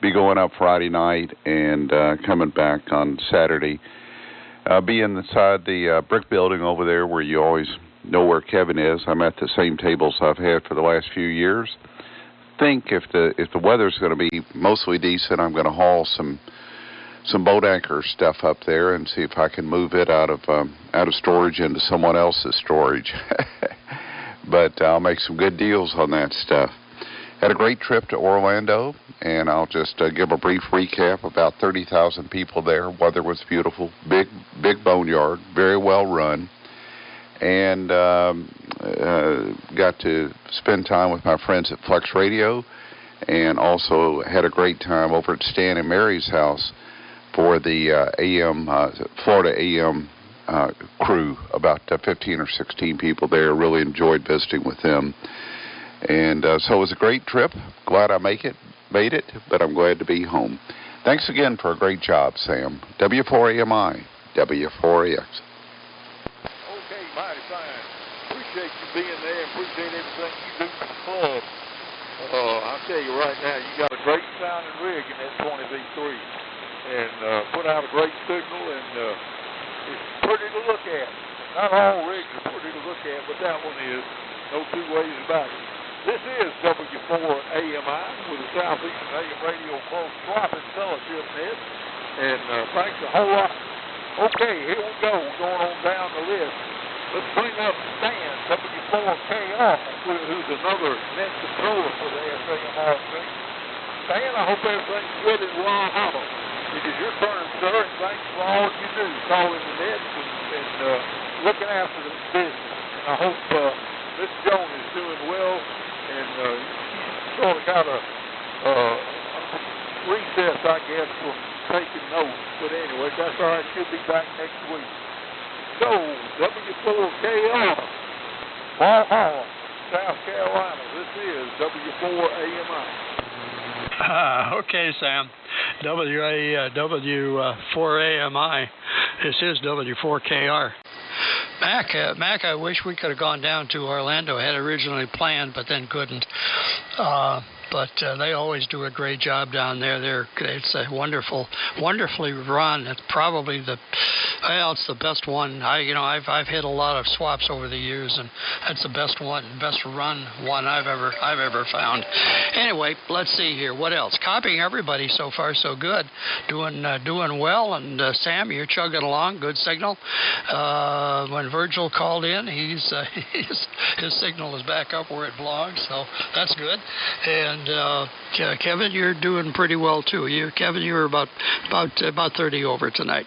Be going up Friday night and coming back on Saturday. Be inside the brick building over there where you always know where Kevin is. I'm at the same tables I've had for the last few years. Think if the weather's going to be mostly decent, I'm going to haul some boat anchor stuff up there and see if I can move it out of storage into someone else's storage. But I'll make some good deals on that stuff. Had a great trip to Orlando, and I'll just give a brief recap. About 30,000 people there. Weather was beautiful. Big boneyard, very well run. And got to spend time with my friends at Flex Radio, and also had a great time over at Stan and Mary's house for the Florida AM crew. About 15 or 16 people there. Really enjoyed visiting with them. And so it was a great trip. Glad I made it, but I'm glad to be home. Thanks again for a great job, Sam. W4AMI, W4AX. Okay, mighty fine. Appreciate you being there. Appreciate everything you do for the club. I'll tell you right now, you got a great sounding rig in that 20V3. And put out a great signal, and it's pretty to look at. Not all rigs are pretty to look at, but that one is. No two ways about it. This is W4AMI with the Southeastern AM Radio Close Swapping Fellowship Net. And thanks a whole lot. Okay, here we go. Going on down the list. Let's bring up Stan, W4KR, who's another net controller for the SAMRC. Stan, I hope everything's good in Wild Hollow. It is your turn, sir, and thanks for all you do, calling the nets and looking after the business. And I hope Miss Joan is doing well, and she's sort of got a recess, I guess, from taking notes. But anyway, that's all right. She'll be back next week. So, W4KR, Valhalla, South Carolina. This is W4AMI. Okay, Sam. W4AMI. This is W4KR. Mac, I wish we could have gone down to Orlando. Had originally planned, but then couldn't. But they always do a great job down there. It's a wonderfully run. It's probably it's the best one. I've hit a lot of swaps over the years, and that's the best run one I've ever found. Anyway, let's see here. What else? Copying everybody so far, so good. Doing well. And Sam, you're chugging along. Good signal. When Virgil called in, his signal is back up where it belongs, so that's good. And Kevin, you're doing pretty well too. Kevin, you were about 30 over tonight.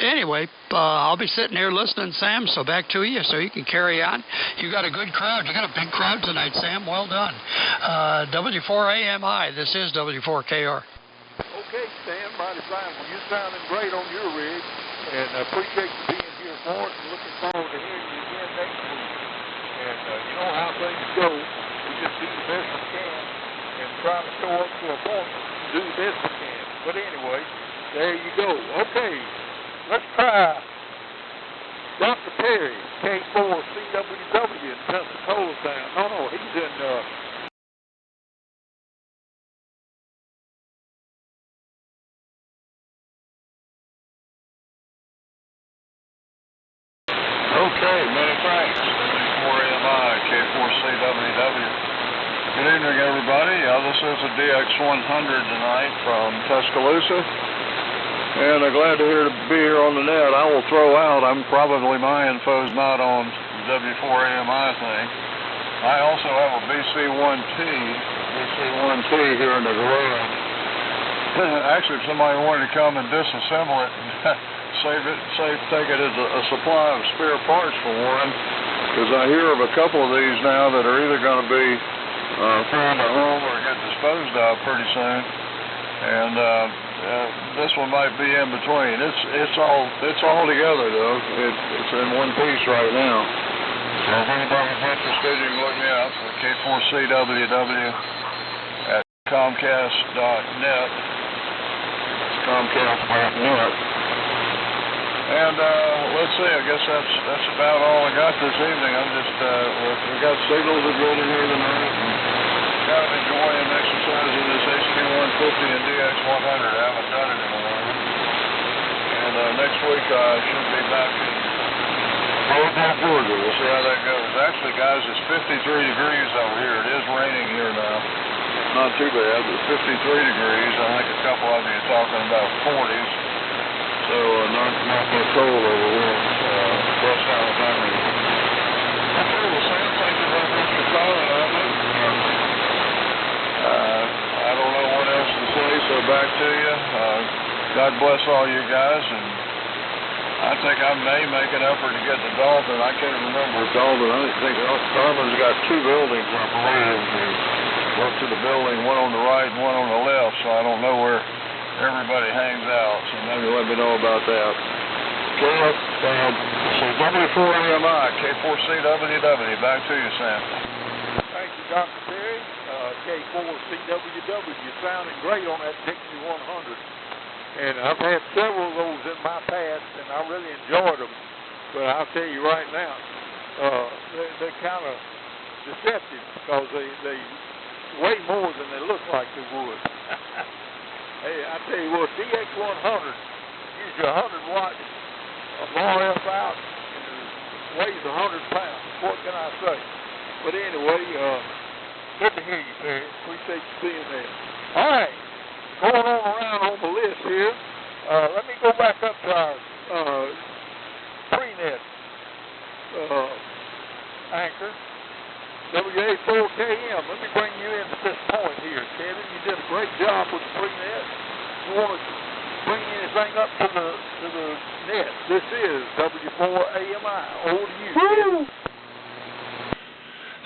Anyway, I'll be sitting here listening, Sam. So back to you, so you can carry on. You got a good crowd. You got a big crowd tonight, Sam. Well done. W4AMI. This is W4KR. Okay, Stan, mighty fine. Well, you're sounding great on your rig, and I appreciate you being here for it, and looking forward to hearing you again next week. And you know how things go. We just do the best we can and try to show up to a point and do the best we can. But anyway, there you go. Okay, let's try Dr. Perry, K4CWW in Pensacola Town. No, he's in Okay, many thanks. W4AMI, K4CWW. Good evening, everybody. This is a DX100 tonight from Tuscaloosa. And I'm glad to be here on the net. I will throw out, my info's not on the W4AMI thing. I also have a BC1T here in the garage. Actually, if somebody wanted to come and disassemble it and take it as a supply of spare parts for one, because I hear of a couple of these now that are either going to be found at home or get disposed of pretty soon. And this one might be in between. It's all together though. It's in one piece right now. So if anybody's interested, you can look me up for K4CWW at Comcast.net. It's Comcast.net. And let's see, I guess that's about all I got this evening. I'm just, we got signals are good in here tonight. Kind of enjoying exercising this HT150 and DX100. I haven't done it in a while. And next week I should be back in Georgia. We'll see how that goes. Actually, guys, it's 53 degrees over here. It is raining here now. Not too bad, but 53 degrees. I think a couple of you are talking about 40s. So not that cold over here. West Alabama. Okay, well, Sam, thank you very much for calling on me. I don't know what else to say, so back to you. God bless all you guys, and I think I may make an effort to get to Dalton. I can't remember Dalton. I think Carmen's got two buildings, I believe. Up to the building, one on the right and one on the left, so I don't know where everybody hangs out, so maybe let me know about that. Okay, so W4AMI, K4CWW, back to you, Sam. Thank you, Dr. Terry. K4CWW, sounding great on that Dixie 100. And I've had several of those in my past, and I really enjoyed them. But I'll tell you right now, they're kind of deceptive because they weigh more than they look like they would. Hey, I tell you what, DX100 gives you 100 watts of RF out and weighs 100 pounds. What can I say? But anyway, good to hear you, Terry. Appreciate you being there. All right, going on around on the list here. Let me go back up to our prenet anchor. WA4KM, let me bring you in at this point here, Kevin. You did a great job with the prenet. You want to bring anything up to the net? This is W4AMI. Over to you, Kevin.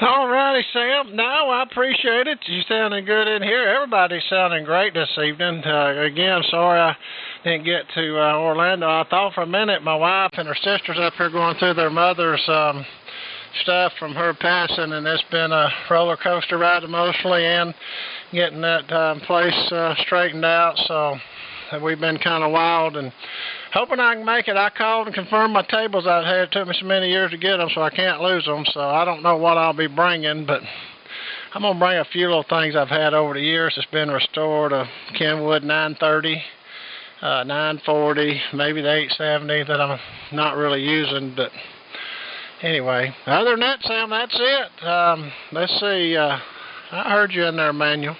All righty, Sam. No, I appreciate it. You sounding good in here. Everybody's sounding great this evening. Again, sorry I didn't get to Orlando. I thought for a minute my wife and her sister's up here going through their mother's stuff from her passing, and it's been a roller coaster ride emotionally and getting that place straightened out. So we've been kind of wild and hoping I can make it. I called and confirmed my tables I had. It took me so many years to get them, so I can't lose them. So I don't know what I'll be bringing, but I'm going to bring a few little things I've had over the years. It's been restored, a Kenwood 930, 940, maybe the 870 that I'm not really using, but anyway, other than that, Sam, that's it. Let's see. I heard you in there, Manuel.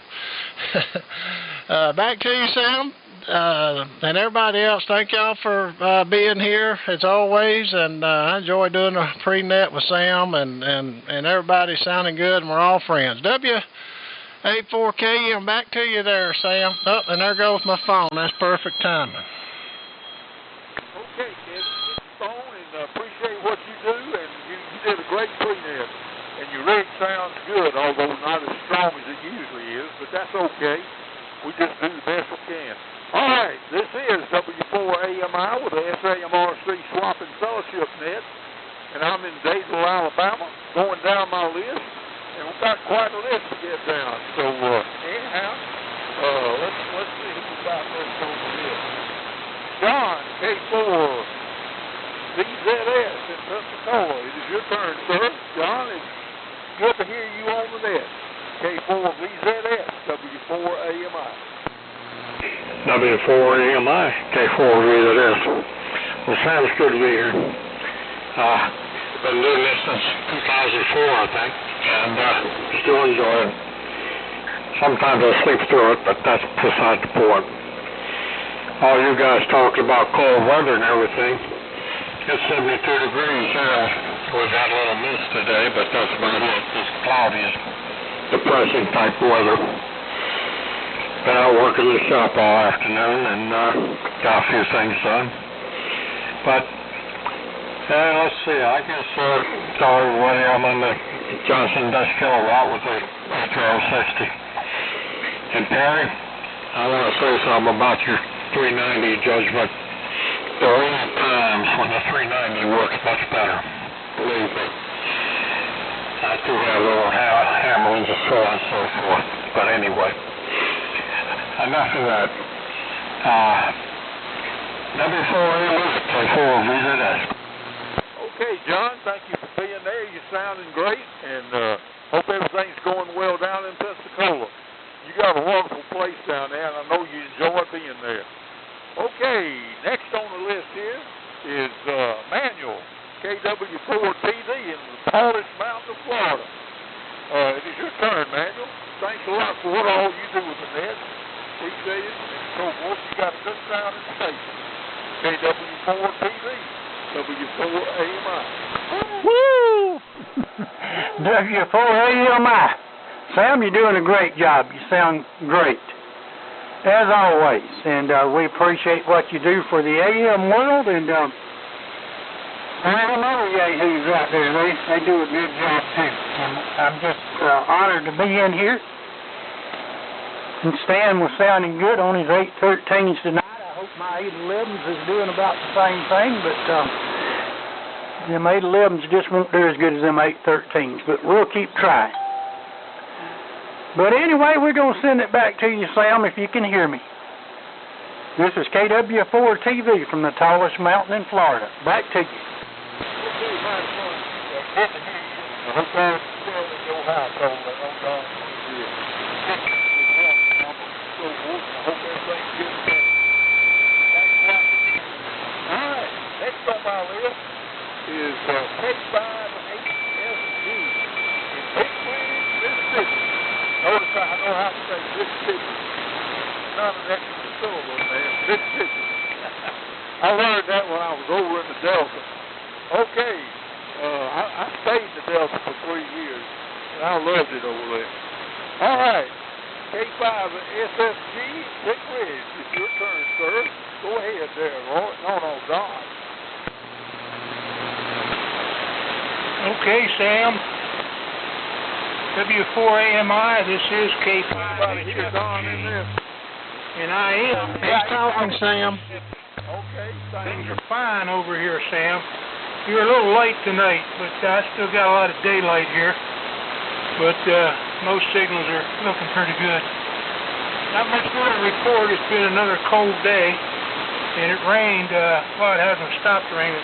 Back to you, Sam. And everybody else, thank y'all for being here as always. And I enjoy doing a pre-net with Sam and everybody sounding good, and we're all friends. W84KM, back to you there, Sam. Oh, and there goes my phone. That's perfect timing. Okay, Kevin, get the phone and appreciate what you do, and you did a great prenet. And your rig sounds good, although not as strong as it usually is, but that's okay. We just do the best we can. All right, this is W4AMI with the Samrc Swapping Fellowship Net, and I'm in Daysville, Alabama, going down my list, and we've got quite a list to get down. So anyhow, let's see who we got next on the list. John, K4VZS in Pensacola. It is your turn, sir. John, it's good to hear you on the net. K4VZS, W4AMI. W4AMI, K4VZS. Well, Sam, it's good to be here. Been doing this since 2004, I think, and still enjoy it. Sometimes I sleep through it, but that's beside the point. All you guys talked about cold weather and everything. It's 72 degrees here. We've had a little mist today, but that's about it. It's cloudy, depressing type weather. Been out working the shop all afternoon and got a few things done. But let's see, I guess tell everybody I'm on the Johnson Industrial route with the H-60. And Perry, I want to say something about your 390 judgment. There are times when the 390 works much better, believe me. I do have little hammerings and so on and so forth, but anyway. Enough of that. W4AMI, Okay, John, thank you for being there. You're sounding great, and hope everything's going well down in Pensacola. You got a wonderful place down there, and I know you enjoy being there. Okay, next on the list here is Manuel, KW4TV in the tallest mountain of Florida. It is your turn, Manuel. Thanks a lot for what all you do with the net. Appreciate it, and so forth. You got a good sounding station. KW4TV, W4AMI. Woo! W4AMI. Sam, you're doing a great job. You sound great, as always. And we appreciate what you do for the AM world. And I don't know yahoos out there. They do a good job, too. And I'm just honored to be in here. And Stan was sounding good on his 813s tonight. I hope my 811s is doing about the same thing, but them 811s just won't do as good as them 813s, but we'll keep trying. But anyway, we're going to send it back to you, Sam, if you can hear me. This is KW4TV from the tallest mountain in Florida. Back to you. Okay, my son. Good to hear you. I hope all is well in your household. I know God is good. So I hope everything's good. Thanks a lot. All right. Next on my list is K5HSG in Big Bend, Mississippi. Notice I know how to say Mississippi. Not an extra syllable, man. Mississippi. I learned that when I was over in the Delta. Okay. I stayed in the Delta for 3 years, and I loved it over there. All right. K5SFG, Big Ridge. It's your turn, sir. Go ahead there, Roy. No, Don. Okay, Sam. W4AMI, this is K5HSG, and I am. He's talking, Sam. Okay, things are fine over here, Sam. You're a little late tonight, but I still got a lot of daylight here. But most signals are looking pretty good. Not much more to report. It's been another cold day, and it rained. Well, it hasn't stopped raining.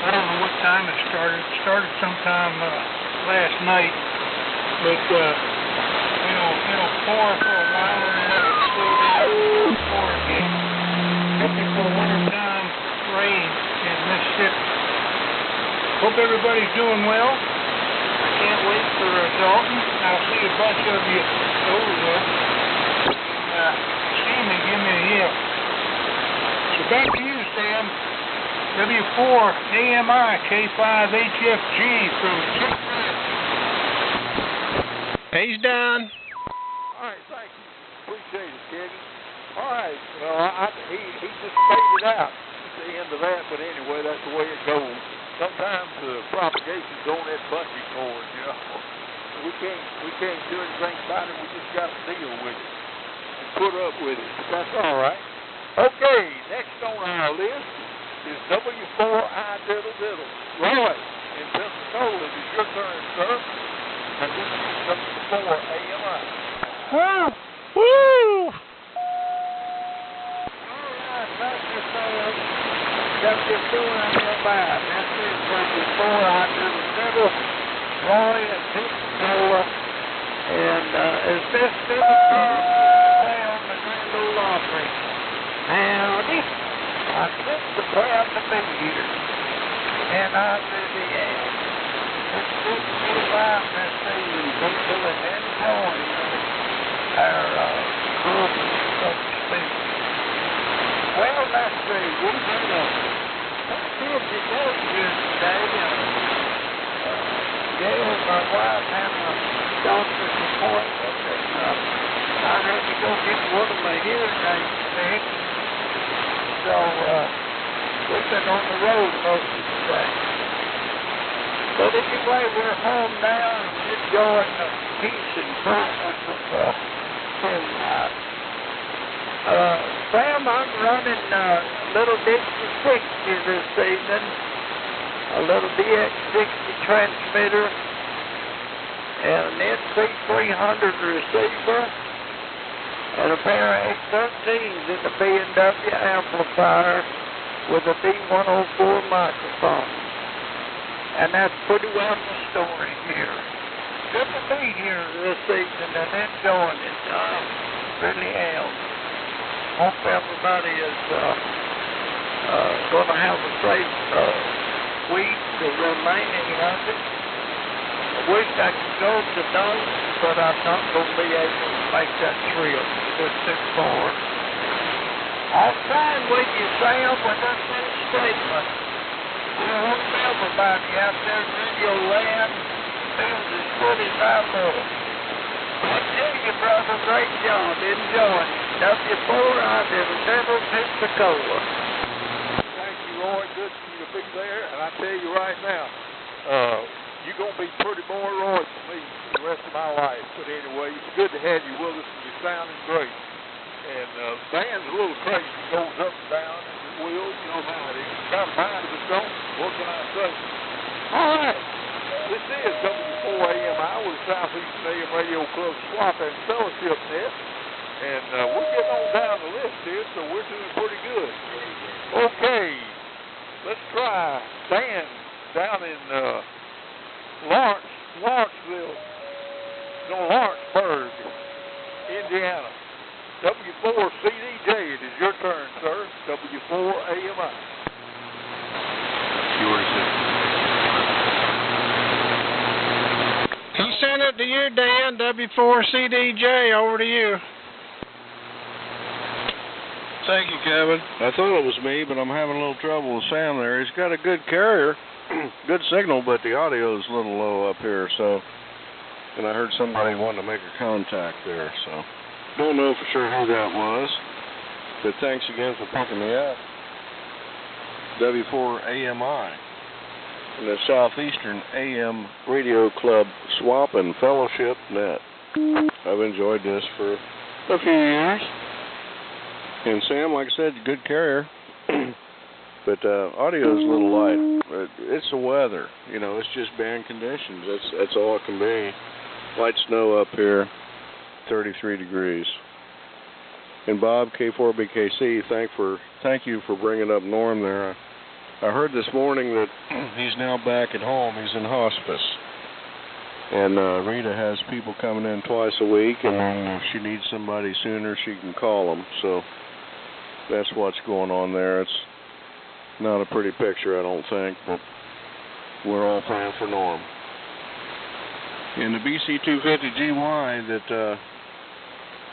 I don't know what time it started. It started sometime last night. But, it'll pour for a while and then it'll slow down and pour again. Typical wintertime rain in Mississippi. Hope everybody's doing well. I can't wait for Dalton. I'll see a bunch of you over there. And see me, give me a yell. So back to you, Sam. W4AMI K5HFG from Chick. He's done. All right, thank you. Appreciate it, Kevin. All right, well, he just faded out at the end of that, but anyway, that's the way it goes. Sometimes the propagation's on that bungee cord, you know. We can't do anything about it. We just got to deal with it and put up with it. That's all right. Okay, next on our list is W4I Roy in Pensacola. It is your turn, sir. And this is W4AMI. Woo! Woo! Thank you, Sam. W4AMI. This is W4I Roy in Pensacola. And is this still play on the Grand Ole Opry? Howdy. I'm just proud to be here. And I really am. It's good to be alive this season, people, and enjoying our conference, so to speak. Well, let's see. We've been busy days today. Gail, my wife, had a doctor's appointment, and I had to go get one of my hearing aids fixed. So, we've been on the road most of the day. But anyway, we're home now and enjoying the peace and quietness of tonight. Sam, I'm running little Dixie 60 this evening, a little DX60 transmitter, and an NC300 receiver, and a pair of 813s in the B&W amplifier, with a B104 microphone. And that's pretty well the story here. Good to be here this evening and enjoying it. Really am. Hope everybody is going to have a safe week, the remaining of it. I wish I could go to Dulles, but I'm not going to be able to make that trip. It's too far. I'll sign with you, Sam, with that little statement. I hope everybody out there in Radio Land feels as good as I look. I tell you, brother, great job. Enjoying it. W4 out of Denver, Pensacola. Thank you, Roy. Good for you to be there. And I tell you right now, you're going to be pretty boy Roy for me for the rest of my life. But anyway, it's good to have you with us, and you're sounding great. And band's a little crazy. It goes up and down, and it will. You know how it is. It's got a mind of its own. What can I say? All right. This is W4AMI with the Southeastern AM Radio Club Swap and Fellowship Net. And we're getting on down the list here, so we're doing pretty good. Okay. Let's try Dan down in Lawrenceville. No, Lawrenceburg, Indiana. W4CDJ, it is your turn, sir. W4AMI. Yours is. He sent it to you, Dan. W4CDJ, over to you. Thank you, Kevin. I thought it was me, but I'm having a little trouble with Sam there. He's got a good carrier, good signal, but the audio is a little low up here, so. And I heard somebody wanting to make a contact there, so. Don't know for sure who that was, but thanks again for picking me up. W4AMI in the Southeastern AM Radio Club Swap and Fellowship Net. I've enjoyed this for a few years. And Sam, like I said, good carrier, but audio is a little light. It's the weather, you know. It's just bad conditions. That's all it can be. Light snow up here. 33 degrees. And Bob, K4BKC, thank you for bringing up Norm there. I heard this morning that he's now back at home. He's in hospice. And Rita has people coming in twice a week, and if she needs somebody sooner, she can call them. So that's what's going on there. It's not a pretty picture, I don't think, but we're all praying for Norm. And the BC250GY that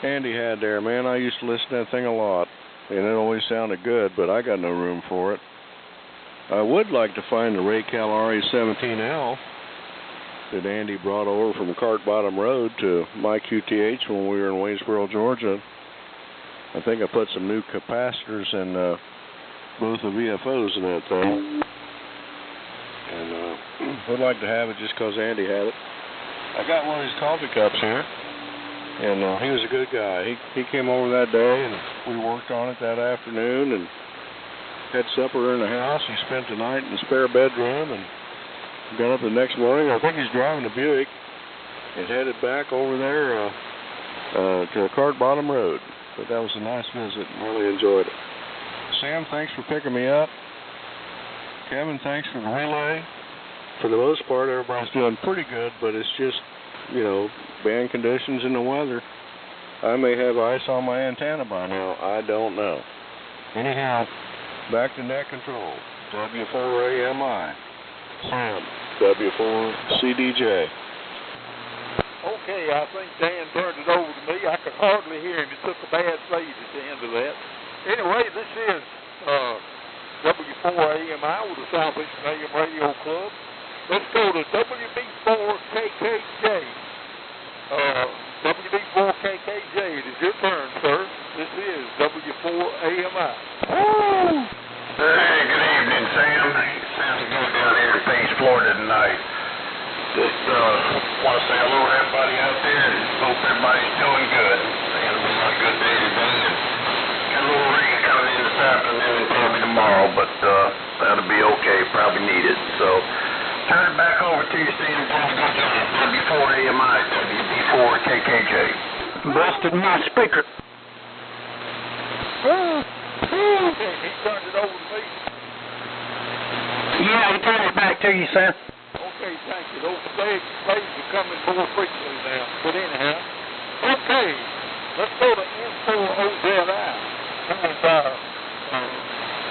Andy had there, man, I used to listen to that thing a lot, and it always sounded good, but I got no room for it. I would like to find the Raycal RE17L that Andy brought over from Cart Bottom Road to my QTH when we were in Waynesboro, Georgia. I think I put some new capacitors in both the VFOs in that thing. And would like to have it just because Andy had it. I got one of his coffee cups here. And he was a good guy. He came over that day, and we worked on it that afternoon and had supper in the house. He spent the night in the spare bedroom and got up the next morning. I think he's driving a Buick and headed back over there to Cart Bottom Road. But that was a nice visit. Really enjoyed it. Sam, thanks for picking me up. Kevin, thanks for the relay. For the most part, everybody's doing pretty good, but it's just, you know, bad conditions in the weather. I may have ice on my antenna by now. I don't know. Anyhow, back to net control. W4AMI. Sam, W4CDJ. Okay, I think Dan turned it over to me. I could hardly hear him. He took a bad fade at the end of that. Anyway, this is W4AMI with the Southeastern AM Radio Club. Let's go to WB4KKJ. WB4KKJ, it is your turn, sir. This is W4AMI. Woo! Hey, good evening, Sam. Sounds good down here in Page, Florida tonight. Just want to say hello to everybody out there and hope everybody's doing good. It's been a good day today. Got a little rain coming in this afternoon and probably tomorrow, but that'll be okay. Probably needed. So turn it back over to you, Sam. Good job. W4AMI, WB4KKJ. Busted my speaker. He turned it over to me. Yeah, he turned it back to you, Sam. Okay, thank you. Those waves are coming more frequently now. But anyhow, okay, let's go to N4OZI. This is our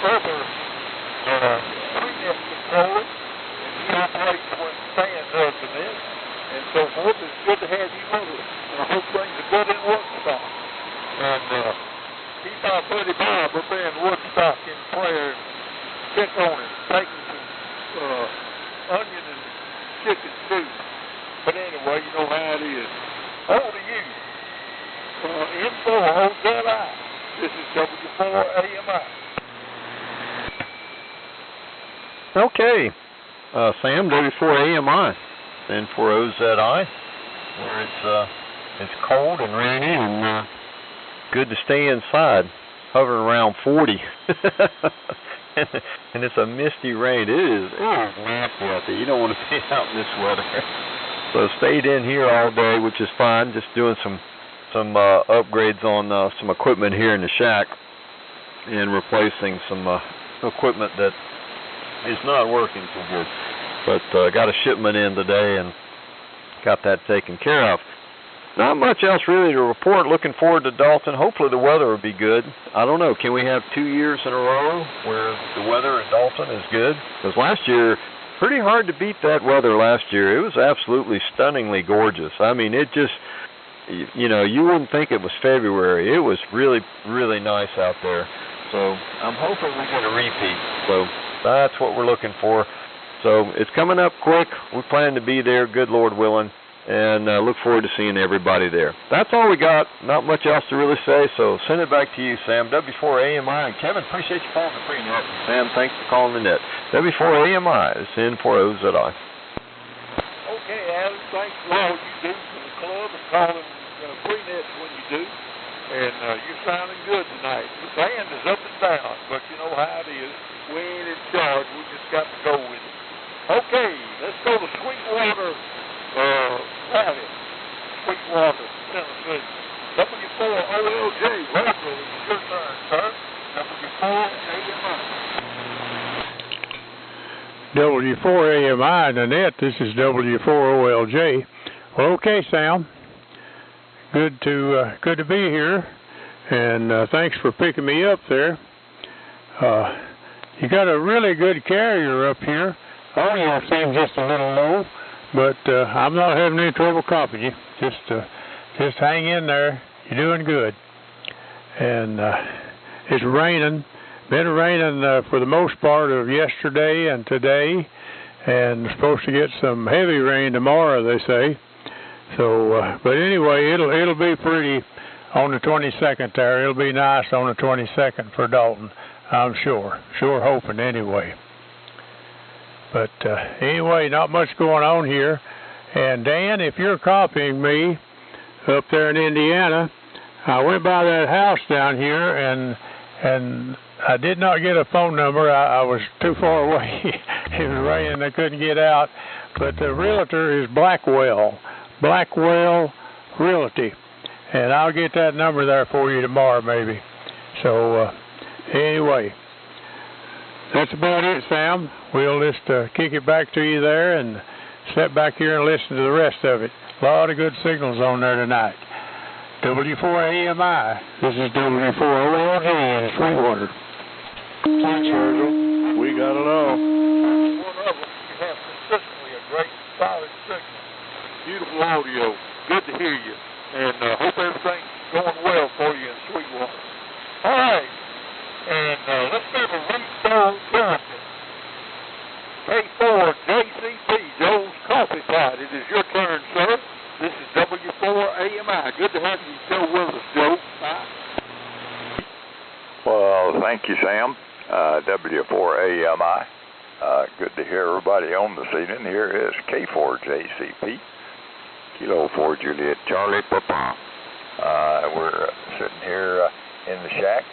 other prenet controller. And he operates when stands up in this and so forth. It's good to have you with us. And I hope things are good in Woodstock. And keep our buddy Bob up there in Woodstock in prayer and check on him, take him some onion and chicken soup. But anyway, you know how it is. Over to you. N4OZI. This is W4AMI. Okay. Sam, W4AMI. N4OZI. Where it's cold and rainy and good to stay inside. Hovering around 40. And it's a misty rain. It is nasty out there. You don't want to be out in this weather. So stayed in here all day, which is fine. Just doing some upgrades on some equipment here in the shack and replacing some equipment that is not working so good. But got a shipment in today and got that taken care of. Not much else really to report. Looking forward to Dalton. Hopefully the weather will be good. I don't know. Can we have 2 years in a row where the weather at Dalton is good? Because last year, pretty hard to beat that weather last year. It was absolutely stunningly gorgeous. I mean, it just, you know, you wouldn't think it was February. It was really, really nice out there. So I'm hoping we get a repeat. So that's what we're looking for. So it's coming up quick. We plan to be there, good Lord willing. And look forward to seeing everybody there. That's all we got. Not much else to really say, so send it back to you, Sam. W4AMI. And Kevin, appreciate you calling the prenet. Sam, thanks for calling the net. W4AMI. It's N4OZI. Okay, Alex, thanks for all you do for the club and calling prenets when you do. And you're sounding good tonight. The band is up and down, but you know how it is. We ain't in charge. We just got to go with it. Okay, let's go to Sweetwater. Valley, Sweetwater, Tennessee. W4OLJ, Roswell, it's your turn, sir. W4AMI, the net, this is W4OLJ. Well, okay, Sam. Good to be here, and thanks for picking me up there. You got a really good carrier up here. Oh, yeah, seems just a little low. But I'm not having any trouble copying you. Just hang in there. You're doing good. And it's raining. Been raining for the most part of yesterday and today, and supposed to get some heavy rain tomorrow, they say. So, but anyway, it'll be pretty on the 22nd there. It'll be nice on the 22nd for Dalton, I'm sure. Sure hoping anyway. But anyway, not much going on here. And Dan, if you're copying me up there in Indiana, I went by that house down here and I did not get a phone number. I was too far away. It was raining. I couldn't get out. But the realtor is Blackwell Realty. And I'll get that number there for you tomorrow maybe. So anyway, that's about it, Sam. We'll just kick it back to you there and sit back here and listen to the rest of it. A lot of good signals on there tonight. W4AMI. This is W4OLJ in Sweetwater. Thanks, Virgil. We got it all. One of them, you have consistently a great, solid signal. Beautiful audio. Good to hear you. And hope everything's going well for you in Sweetwater. All right. And let's go to Restore Currency. K4JCP, Joe's Coffee Pot. It is your turn, sir. This is W4AMI. Good to have you still with us, Joe. Bye. Well, thank you, Sam. W4AMI. Good to hear everybody on this evening. Here is K4JCP, Kilo 4 Juliet Charlie Papa. We're sitting here in the shack,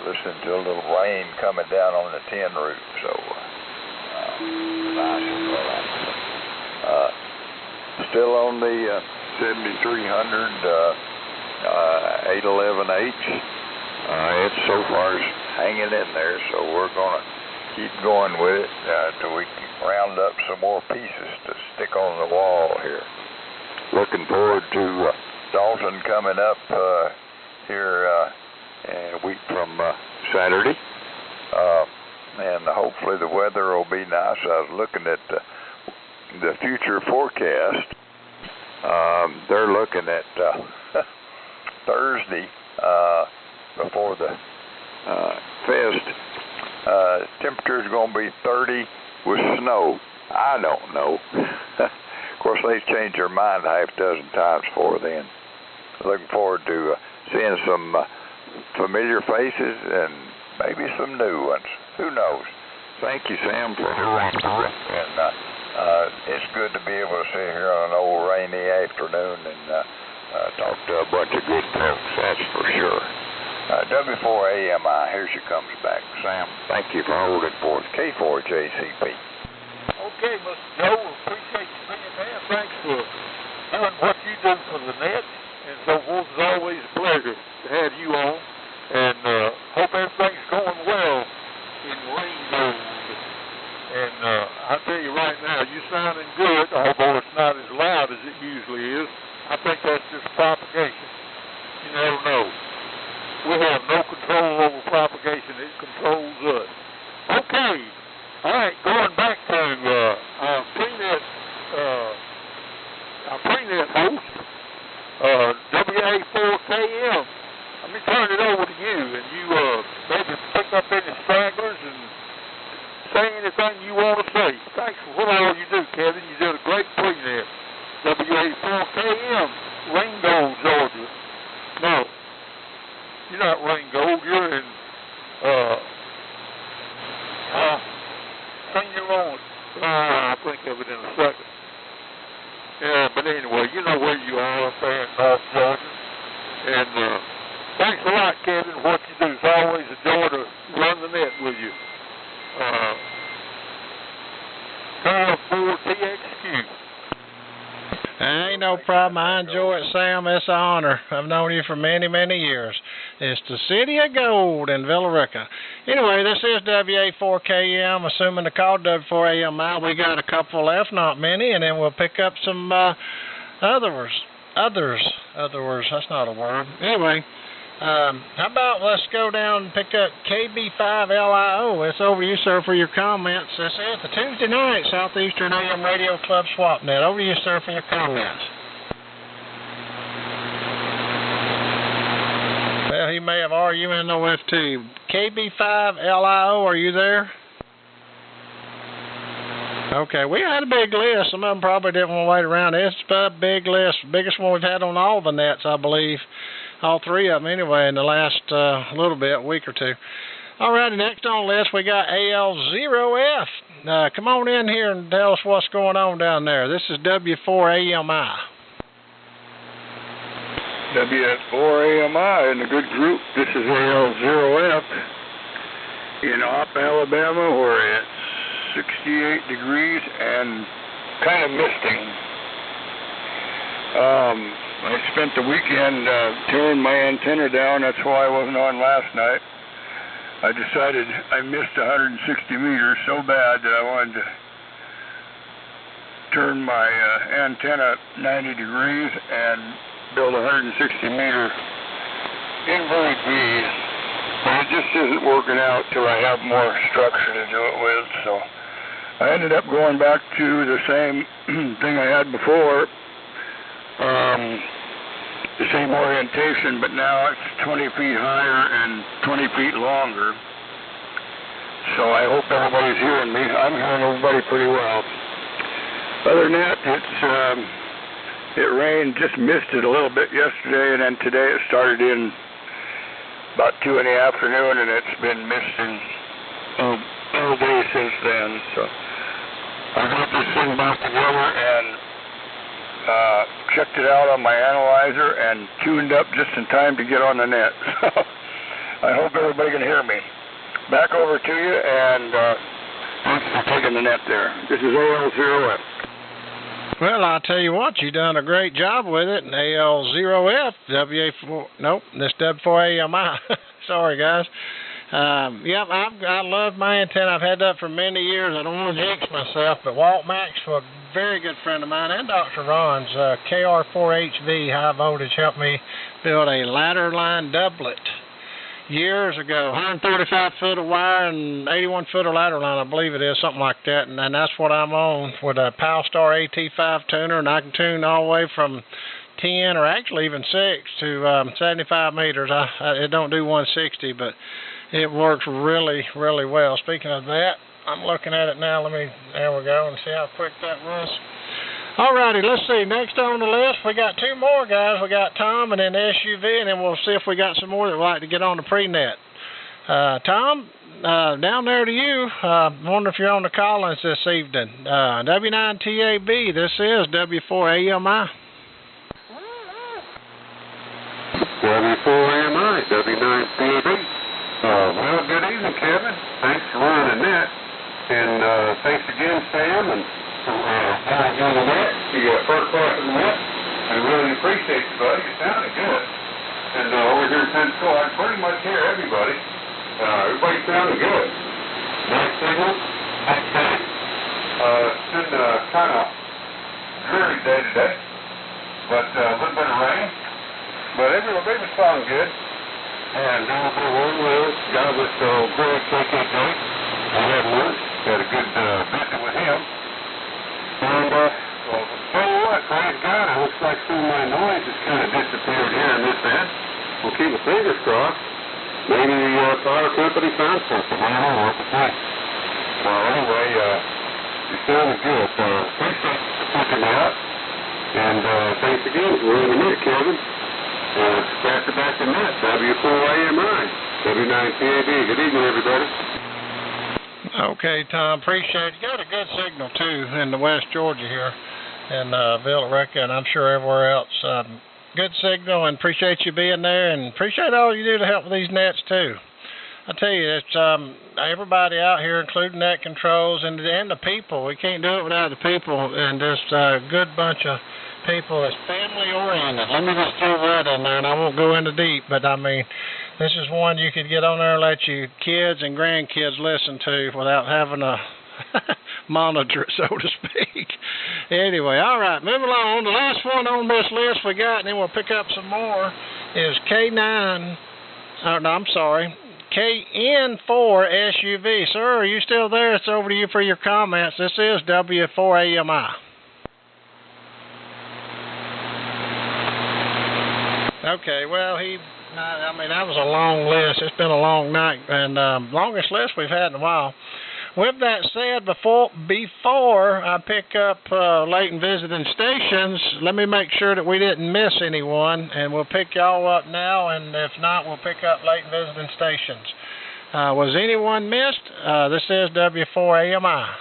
listening to a little rain coming down on the tin roof. So, nice and relaxing. Still on the 7300 811H. It's so far hanging in there, so we're going to keep going with it till we can round up some more pieces to stick on the wall here. Looking forward to Dalton coming up here in a week from Saturday. And hopefully the weather will be nice. I was looking at the future forecast. They're looking at Thursday before the fest. Temperature's going to be 30 with snow. I don't know. Of course, they changed their mind half a dozen times before then. Looking forward to seeing some familiar faces and maybe some new ones. Who knows? Thank you, Sam, for and it's good to be able to sit here on an old rainy afternoon and talk to a bunch of good folks, that's for sure. W4AMI, here she comes back. Sam, thank you for holding for us. K4JCP. Okay, Mr. Joe, appreciate you being there. Thanks for doing what you do for the net. And so forth. It's always a pleasure to have you on. And hope everything's going well in Ringgold. And I tell you right now, you're sounding good, although it's not as loud as it usually is. I think that's just propagation. You never know. We have no control over propagation. It controls us. Okay. All right, going back to our prenet host, WA4KM. Let me turn it over to you, and you maybe pick up any stragglers and say anything you want to say. Thanks for what all you do, Kevin. You did a great prenet. WA4KM, Ringgold, Georgia. No, you're not Ringgold. You're in Senior Lawrence. I'll think of it in a second. Yeah, but anyway, you know where you are up there in North Georgia. And thanks a lot, Kevin, for what you do. It's always a joy to run the net with you. Call 4TXQ. Ain't no problem. I enjoy it, Sam. It's an honor. I've known you for many, many years. It's the City of Gold in Villa Rica. Anyway, this is WA4KM, assuming the call W4AMI. We got a couple left, not many, and then we'll pick up some others. That's not a word. Anyway, how about let's go down and pick up KB5LIO. It's over to you, sir, for your comments. This is the Tuesday night Southeastern AM Radio Club SwapNet. Over to you, sir, for your comments. Well, he may have RUNOF2. KB5LIO, are you there? Okay, we had a big list. Some of them probably didn't want to wait around. It's a big list. Biggest one we've had on all the nets, I believe. All three of them anyway in the last little bit, week or two. All righty, next on the list we got AL0F. Come on in here and tell us what's going on down there. This is W4AMI. WS4AMI in the good group. This is AL0F in Opp, Alabama, where it's 68 degrees and kind of misting. I spent the weekend tearing my antenna down. That's why I wasn't on last night. I decided I missed 160 meters so bad that I wanted to turn my antenna 90 degrees and build a 160-meter invert bead. But it just isn't working out till I have more structure to do it with. So I ended up going back to the same thing I had before. The same orientation, but now it's 20 feet higher and 20 feet longer. So I hope everybody's hearing me. I'm hearing everybody pretty well. Other than that, it rained, just misted a little bit yesterday, and then today it started in about 2 in the afternoon, and it's been misting all day since then. So I got this thing back together and checked it out on my analyzer and tuned up just in time to get on the net. So I hope everybody can hear me. Back over to you, and thanks for taking the net there. This is AL0F. Well, I'll tell you what, you done a great job with it. And AL0F, WA4, nope, this W4AMI. Sorry, guys. Yep, I love my antenna. I've had that for many years. I don't want to jinx myself, but Walt Maxwell, a very good friend of mine, and Dr. Ron's KR4HV high voltage helped me build a ladder line doublet years ago. 135 foot of wire and 81 foot of ladder line, I believe it is, something like that. And that's what I'm on with a Palstar AT5 tuner, and I can tune all the way from 10 or actually even 6 to 75 meters. It don't do 160, but it works really, really well. Speaking of that, I'm looking at it now. There we go, and see how quick that was. Alrighty, let's see. Next on the list, we got two more guys. We got Tom and then SUV, and then we'll see if we got some more that would like to get on the prenet. Tom, down there to you. Wonder if you're on the call-ins this evening. W9TAB, this is W4AMI. W4AMI, W9TAB. Well, good evening, Kevin. Thanks for running the net. And thanks again, Sam, and on the net, the first class of the net. I really appreciate you, buddy. You sounded good. And over here in Pensacola, I pretty much hear everybody. Everybody sounding good. Nice signal. It's been kind of dreary day today, but a little bit of rain. But everybody was sounding good. And now we're got with Greg KKJ. I had lunch. Had a good visit with him. And, well, tell you what, praise God, it looks like some of my noise has kind of disappeared here in this end. We'll keep our fingers crossed. Maybe the power company found something. I don't know what to say. Well, anyway, you sounded good. Appreciate you picking me up. And thanks again for running the net, Kevin. Back to net, W4AMI, W9TAB. Good evening, everybody. Okay, Tom, appreciate it. You got a good signal, too, in the West Georgia here, in Villa-Rica, and I'm sure everywhere else. Good signal, and appreciate you being there, and appreciate all you do to help with these nets, too. I tell you, it's everybody out here, including net controls, and the people. We can't do it without the people, and just a good bunch of people that's family-oriented. Let me just throw that in there, and I won't go into deep, but, I mean, this is one you could get on there and let your kids and grandkids listen to without having to monitor it, so to speak. Anyway, all right, moving along. The last one on this list we got, and then we'll pick up some more, is KN4 SUV. Sir, are you still there? It's over to you for your comments. This is W4AMI. Okay, well, that was a long list. It's been a long night, and longest list we've had in a while. With that said, before I pick up late and visiting stations, let me make sure that we didn't miss anyone, and we'll pick y'all up now, and if not, we'll pick up late and visiting stations. Was anyone missed? This is W4AMI.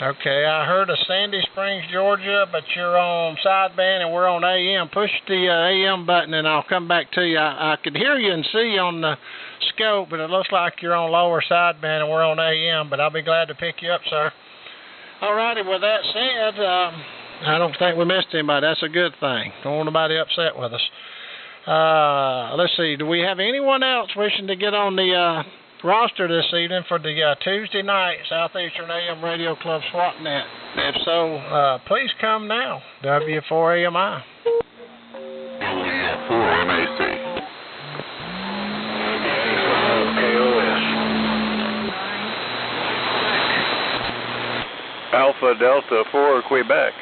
Okay, I heard of Sandy Springs, Georgia, but you're on sideband and we're on AM. Push the AM button and I'll come back to you. I could hear you and see you on the scope, but it looks like you're on lower sideband and we're on AM, but I'll be glad to pick you up, sir. All righty, with that said, I don't think we missed anybody. That's a good thing. Don't want nobody upset with us. Let's see, do we have anyone else wishing to get on the roster this evening for the Tuesday night Southeastern AM Radio Club SWAT net? If so, please come now. W4AMI. Alpha Delta 4 Quebec.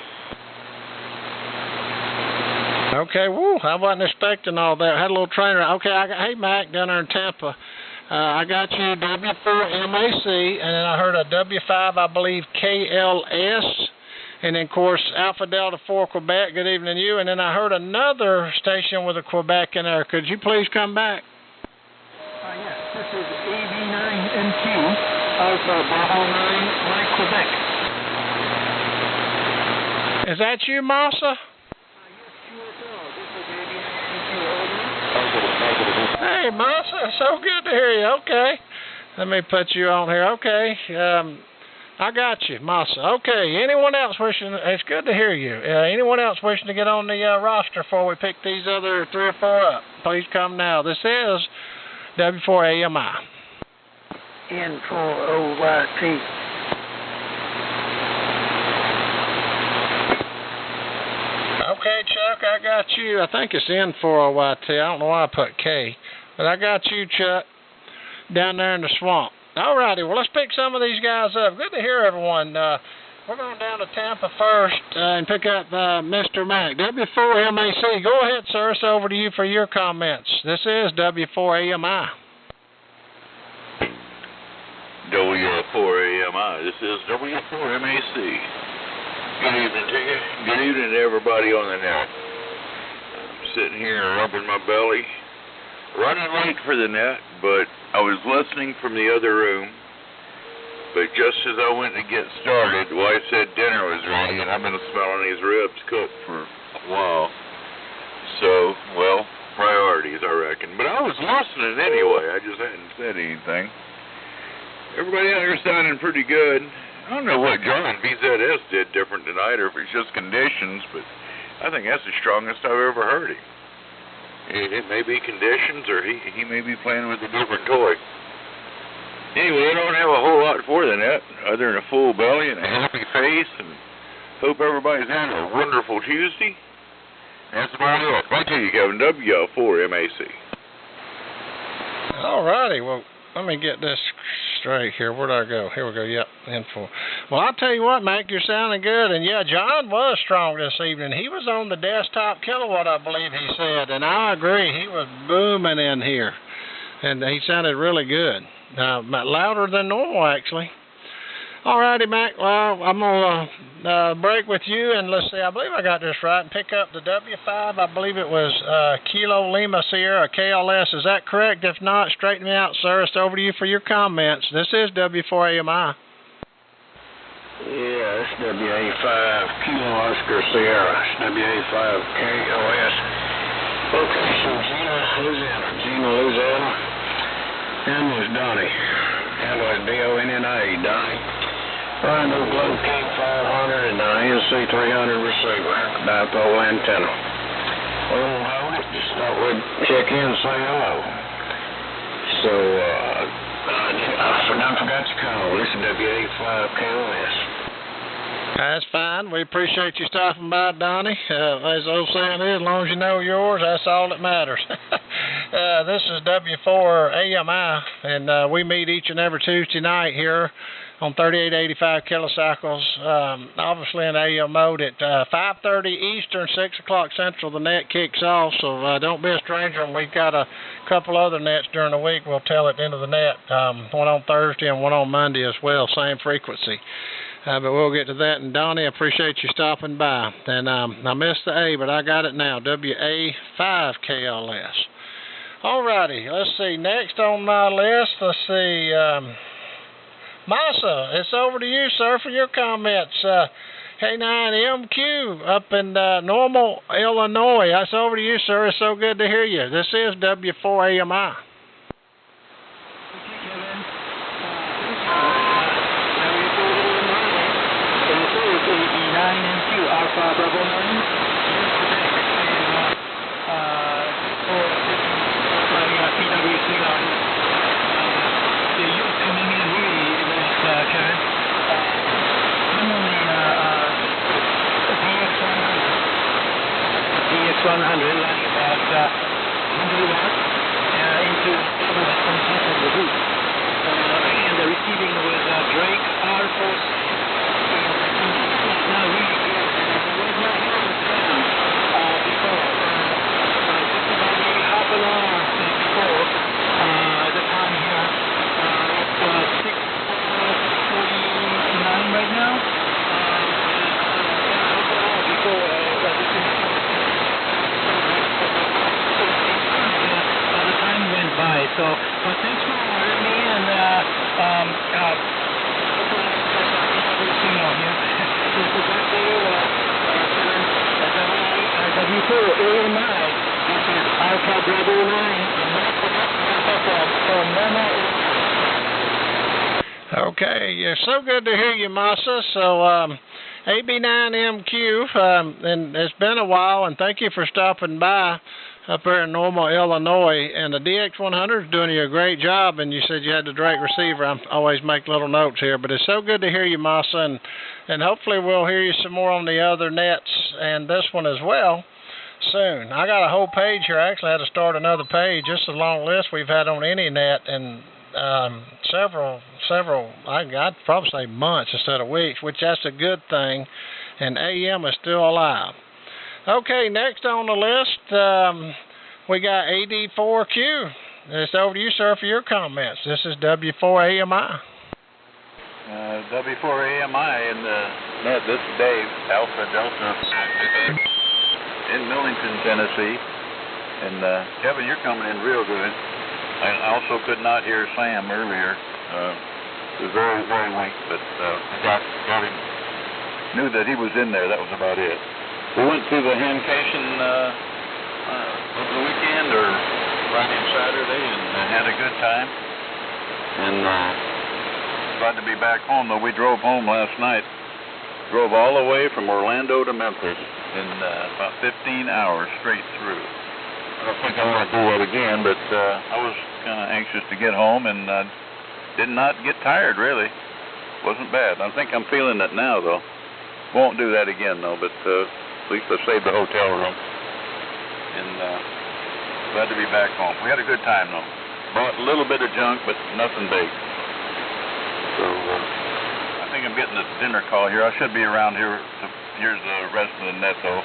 Okay, woo, I wasn't expecting all that. I had a little trainer. Okay, hey, Mac, down there in Tampa. I got you W4MAC, and then I heard a W5, I believe, KLS, and then, of course, Alpha Delta 4 Quebec. Good evening to you. And then I heard another station with a Quebec in there. Could you please come back? Yes, this is AV9NQ Alpha Bravo 9 Mike Quebec. Is that you, Massa? Hey, Massa, so good to hear you. Okay, let me put you on here. Okay, I got you, Massa. Okay, anyone else wishing, it's good to hear you. Anyone else wishing to get on the roster before we pick these other 3 or 4 up, please come now. This is W4AMI. N4OYT. Okay, Chuck, I got you. I think it's N4OYT. I don't know why I put K, but I got you, Chuck, down there in the swamp. All righty, well, let's pick some of these guys up. Good to hear everyone. We're going down to Tampa first and pick up Mr. Mac. W4MAC. Go ahead, sir. It's over to you for your comments. This is W4AMI. W4AMI. This is W4MAC. Good evening to you. Good evening to everybody on the net. I'm sitting here rubbing my belly. Running late for the net, but I was listening from the other room. But just as I went to get started, the wife said dinner was ready, and I've been smelling these ribs cooked for a while. So, well, priorities, I reckon. But I was listening anyway. I just hadn't said anything. Everybody out here sounding pretty good. I don't know what John BZS did different tonight, or if it's just conditions, but I think that's the strongest I've ever heard him. It may be conditions, or he may be playing with a different toy. Anyway, I don't have a whole lot for the net, other than a full belly and a happy face, and hope everybody's having a wonderful Tuesday. That's about it. Back to you, Kevin. W4MAC. All righty, well, let me get this straight here. Where'd I go? Here we go. Yep, info. Well, I'll tell you what, Mac, you're sounding good. And, yeah, John was strong this evening. He was on the desktop kilowatt, I believe he said. And I agree. He was booming in here. And he sounded really good. Louder than normal, actually. All righty, Mac. Well, I'm going to break with you. And let's see, I believe I got this right. And pick up the W5. I believe it was Kilo Lima Sierra KLS. Is that correct? If not, straighten me out, sir. It's over to you for your comments. This is W4AMI. Yeah, it's WA5 Kilo Oscar Sierra. It's WA5 KLS. Location Gina, Louisiana. And was Donnie. And was DONNA, Donnie. Rhino Globe King 500 and NC 300 receiver. Dipole antenna. Well, hold it. Just thought we'd check in and say hello. So, I forgot to call. This is WA5 KLS. That's fine. We appreciate you stopping by, Donnie. As the old saying is, as long as you know yours, that's all that matters. This is W4AMI, and we meet each and every Tuesday night here on 3885 kilocycles, obviously in AM mode at 5:30 Eastern, 6 o'clock Central. The net kicks off, so don't be a stranger. And we've got a couple other nets during the week. We'll tell at the end of the net, one on Thursday and one on Monday as well, same frequency. But we'll get to that. And Donnie, I appreciate you stopping by. And I missed the A, but I got it now. WA5KLS. All righty. Let's see. Next on my list, let's see. Massa, it's over to you, sir, for your comments. K9MQ up in Normal, Illinois. That's over to you, sir. It's so good to hear you. This is W4AMI. Alpha Bravo 9. PWC line. The youth coming in really nice, Kevin. I'm on the DX100 running about 100 watts into some half of the roof. And the receiving was Drake R4. Now really good. An hour before the time here. It's 6:49 right now. Half an hour before the time went by. So, but thanks for having me and signal here. This is W4AMI. Alpha Bravo 9. Okay, yeah, so good to hear you, Massa. So, AB9MQ, and it's been a while, and thank you for stopping by up here in Normal, Illinois. And the DX100 is doing you a great job, and you said you had the direct receiver. I always make little notes here, but it's so good to hear you, Massa, and hopefully we'll hear you some more on the other nets and this one as well soon. I got a whole page here. I actually had to start another page. This is a long list we've had on any net, and several, I'd probably say months instead of weeks, which that's a good thing, and AM is still alive. Okay, next on the list, we got AD4Q. It's over to you, sir, for your comments. This is W4AMI. W4AMI in the net. This is Dave, Alpha Delta, in Millington, Tennessee. And Kevin, you're coming in real good. I also could not hear Sam earlier. It was very, very weak, but got him. Knew that he was in there. That was about it. We went to the Hamcation over the weekend, or Friday and Saturday, and had a good time. And glad to be back home. Though we drove home last night. Drove all the way from Orlando to Memphis in about 15 hours straight through. I don't think I want to do that again, but I was kind of anxious to get home, and did not get tired, really. Wasn't bad. I think I'm feeling it now, though. Won't do that again, though, but at least I saved the hotel room. And glad to be back home. We had a good time, though. Bought a little bit of junk, but nothing big. So I think I'm getting a dinner call here. I should be around here. Here's the rest of the net, though.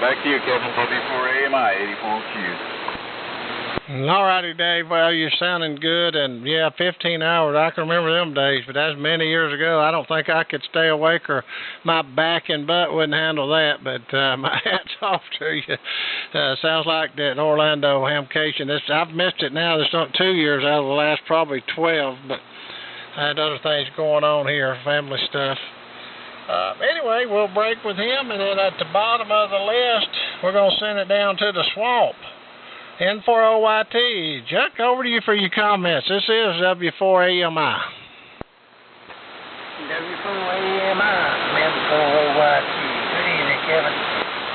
Back to you, Kevin. W4AMI, 84Q. All righty, Dave. Well, you're sounding good, and yeah, 15 hours. I can remember them days, but that's many years ago. I don't think I could stay awake, or my back and butt wouldn't handle that. But my hat's off to you. Sounds like that Orlando Hamcation. I've missed it now. There's not 2 years out of the last probably 12, but I had other things going on here, family stuff. Anyway, we'll break with him, and then at the bottom of the list, we're going to send it down to the swamp. N4OYT. Chuck, over to you for your comments. This is W4AMI. W4AMI, N4OYT. Good evening, Kevin.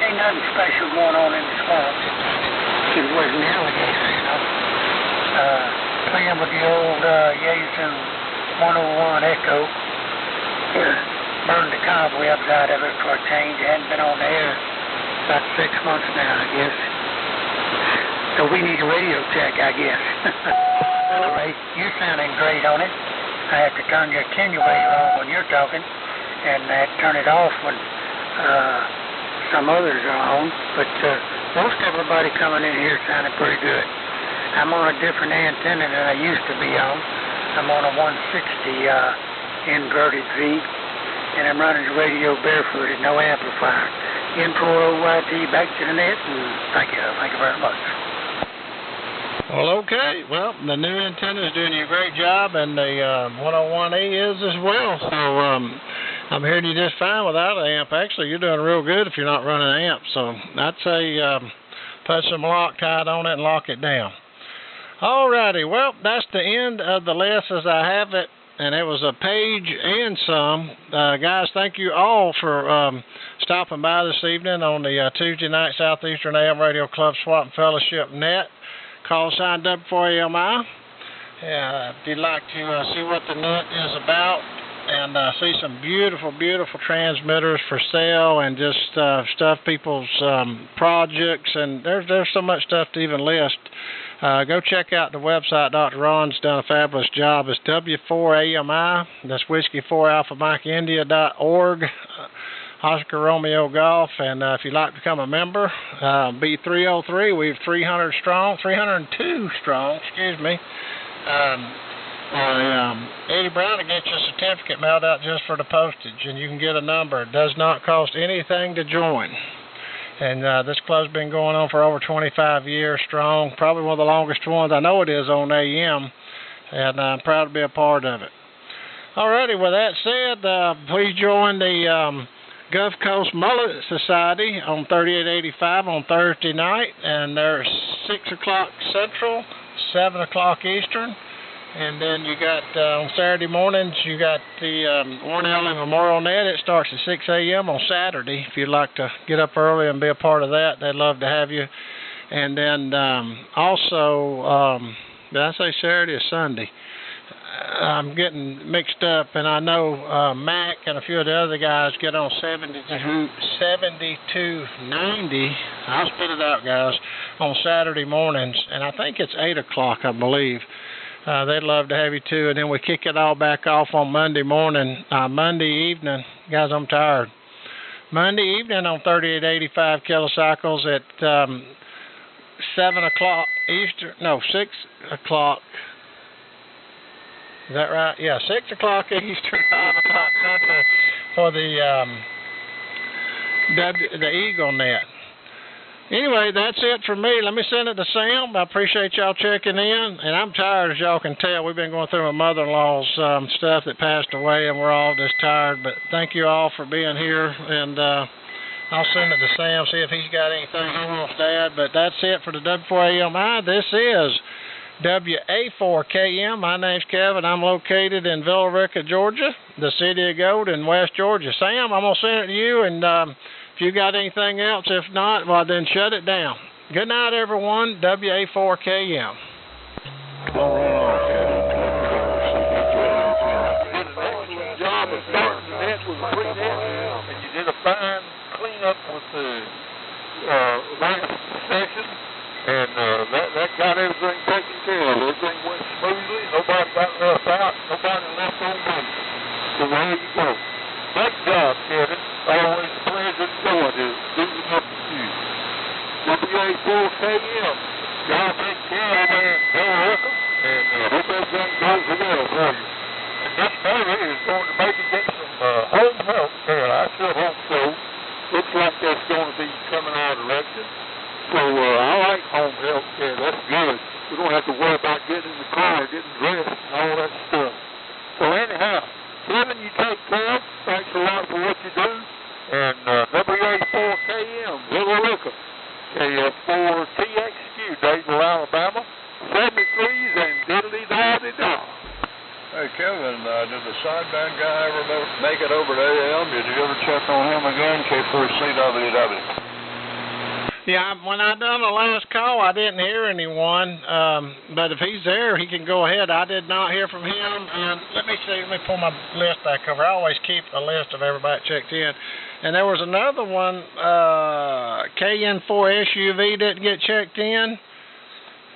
Ain't nothing special going on in the swamp. It was an alligator, you know. Playing with the old Yason 101 Echo. Burned the cobwebs out of it for a change. It hadn't been on the air about 6 months now, I guess. So we need a radio check, I guess. Anyway, you're sounding great on it. I have to turn your attenuator on when you're talking, and I turn it off when some others are on. But most everybody coming in here sounded pretty good. I'm on a different antenna than I used to be on. I'm on a 160 inverted V. And I'm running the radio barefooted, no amplifier. N4OYT, back to the net, and thank you very much. Well, okay. Well, the new antenna is doing you a great job, and the 101E is as well. So I'm hearing you just fine without an amp. Actually, you're doing real good if you're not running an amp. So I'd say put some Loctite on it and lock it down. All righty. Well, that's the end of the list as I have it. And it was a page and some. Guys, thank you all for stopping by this evening on the Tuesday night Southeastern AM Radio Club Swap and Fellowship Net. Call sign W4AMI. If you'd like to see what the net is about and see some beautiful, beautiful transmitters for sale and just stuff, people's projects, and there's so much stuff to even list. Go check out the website. Dr. Ron's done a fabulous job. It's W4AMI. That's Whiskey 4 Alpha Mike India.org. Oscar Romeo Golf. And if you'd like to become a member, be 303. We've 302 strong, excuse me. Eddie Brown will get you a certificate mailed out just for the postage, and you can get a number. It does not cost anything to join. And this club's been going on for over 25 years strong, probably one of the longest ones I know it is on AM, and I'm proud to be a part of it. Alrighty, with that said, please join the Gulf Coast Mullet Society on 3885 on Thursday night, and they're 6 o'clock Central, 7 o'clock Eastern. And then you got on Saturday mornings, you got the Warren Elling Memorial Net. It starts at 6 a.m. on Saturday. If you'd like to get up early and be a part of that, they'd love to have you. And then also, did I say Saturday or Sunday? I'm getting mixed up, and I know Mac and a few of the other guys get on 7290. I'll spit it out, guys, on Saturday mornings, and I think it's 8 o'clock, I believe. They'd love to have you too, and then we kick it all back off on Monday morning, Monday evening. Guys, I'm tired. Monday evening on 3885 kilocycles at 7 o'clock Eastern, no, 6 o'clock. Is that right? Yeah, 6 o'clock Eastern, 5 o'clock Central for the Eagle Net. Anyway, that's it for me. Let me send it to Sam. I appreciate y'all checking in, and I'm tired, as y'all can tell. We've been going through my mother-in-law's stuff that passed away, and we're all just tired. But thank you all for being here, and I'll send it to Sam, see if he's got anything he wants to add. But that's it for the W4AMI. This is WA4KM. My name's Kevin. I'm located in Villa Rica, Georgia, the city of Gold in West Georgia. Sam, I'm going to send it to you, and if you got anything else, if not, well, then shut it down. Good night, everyone. WA4KM. Did an excellent job of starting the net with a prenet, and you did a fine cleanup with the last session, and that got everything taken care of. Everything went smoothly. Nobody got left out. Nobody left on base. So there you go. Great job, Kevin. Always a pleasure to go to doing up with you. WA4KM. Y'all take care of that Villa Rica, and hope everything goes well for you. And this Saturday is going to maybe get some home health care. I sure hope so. Looks like that's going to be coming our direction. So I like home health care. That's good. We don't have to worry about getting in the car, getting dressed, and all that stuff. So anyhow, Kevin, you take care. Thanks a lot for what you do. And WA4KM, Villa Rica, KF4TXQ, Dayton, Alabama, 73s and diddly-da-di-da. Hey, Kevin, did the sideband guy ever make it over to AM? Did you ever check on him again, K4CWW? Yeah, when I done the last call, I didn't hear anyone. But if he's there, he can go ahead. I did not hear from him. And let me see. Let me pull my list back over. I always keep a list of everybody that checked in. And there was another one. KN4SUV didn't get checked in.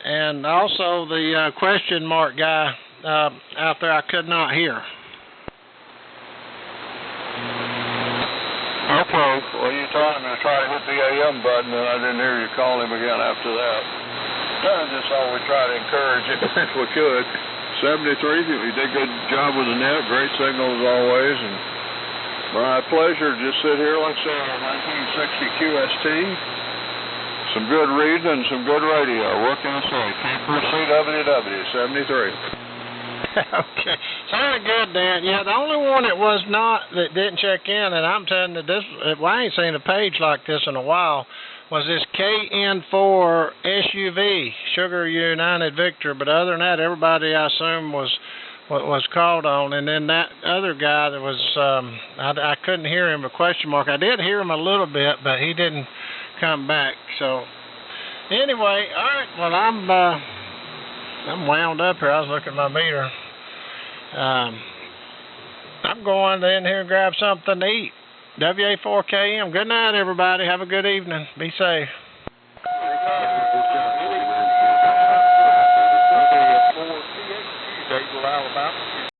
And also the question mark guy out there I could not hear. Okay, well, you're trying to hit the AM button, and I didn't hear you call him again after that. That's just all we try to encourage him if we could. 73, he did a good job with the net, great signal as always, and my pleasure to just sit here, like I said, on 1960 QST. Some good reading and some good radio. What can I say? K4CWW, 73. Okay. Sounded good, Dan. Yeah, the only one that was not, that didn't check in, and I'm telling you this, well, I ain't seen a page like this in a while, was this KN4 SUV, Sugar United Victor. But other than that, everybody I assume was called on. And then that other guy that was, I couldn't hear him, a question mark. I did hear him a little bit, but he didn't come back. So anyway, all right. Well, I'm wound up here. I was looking at my meter. I'm going in here and grab something to eat. WA4KM. Good night, everybody. Have a good evening. Be safe.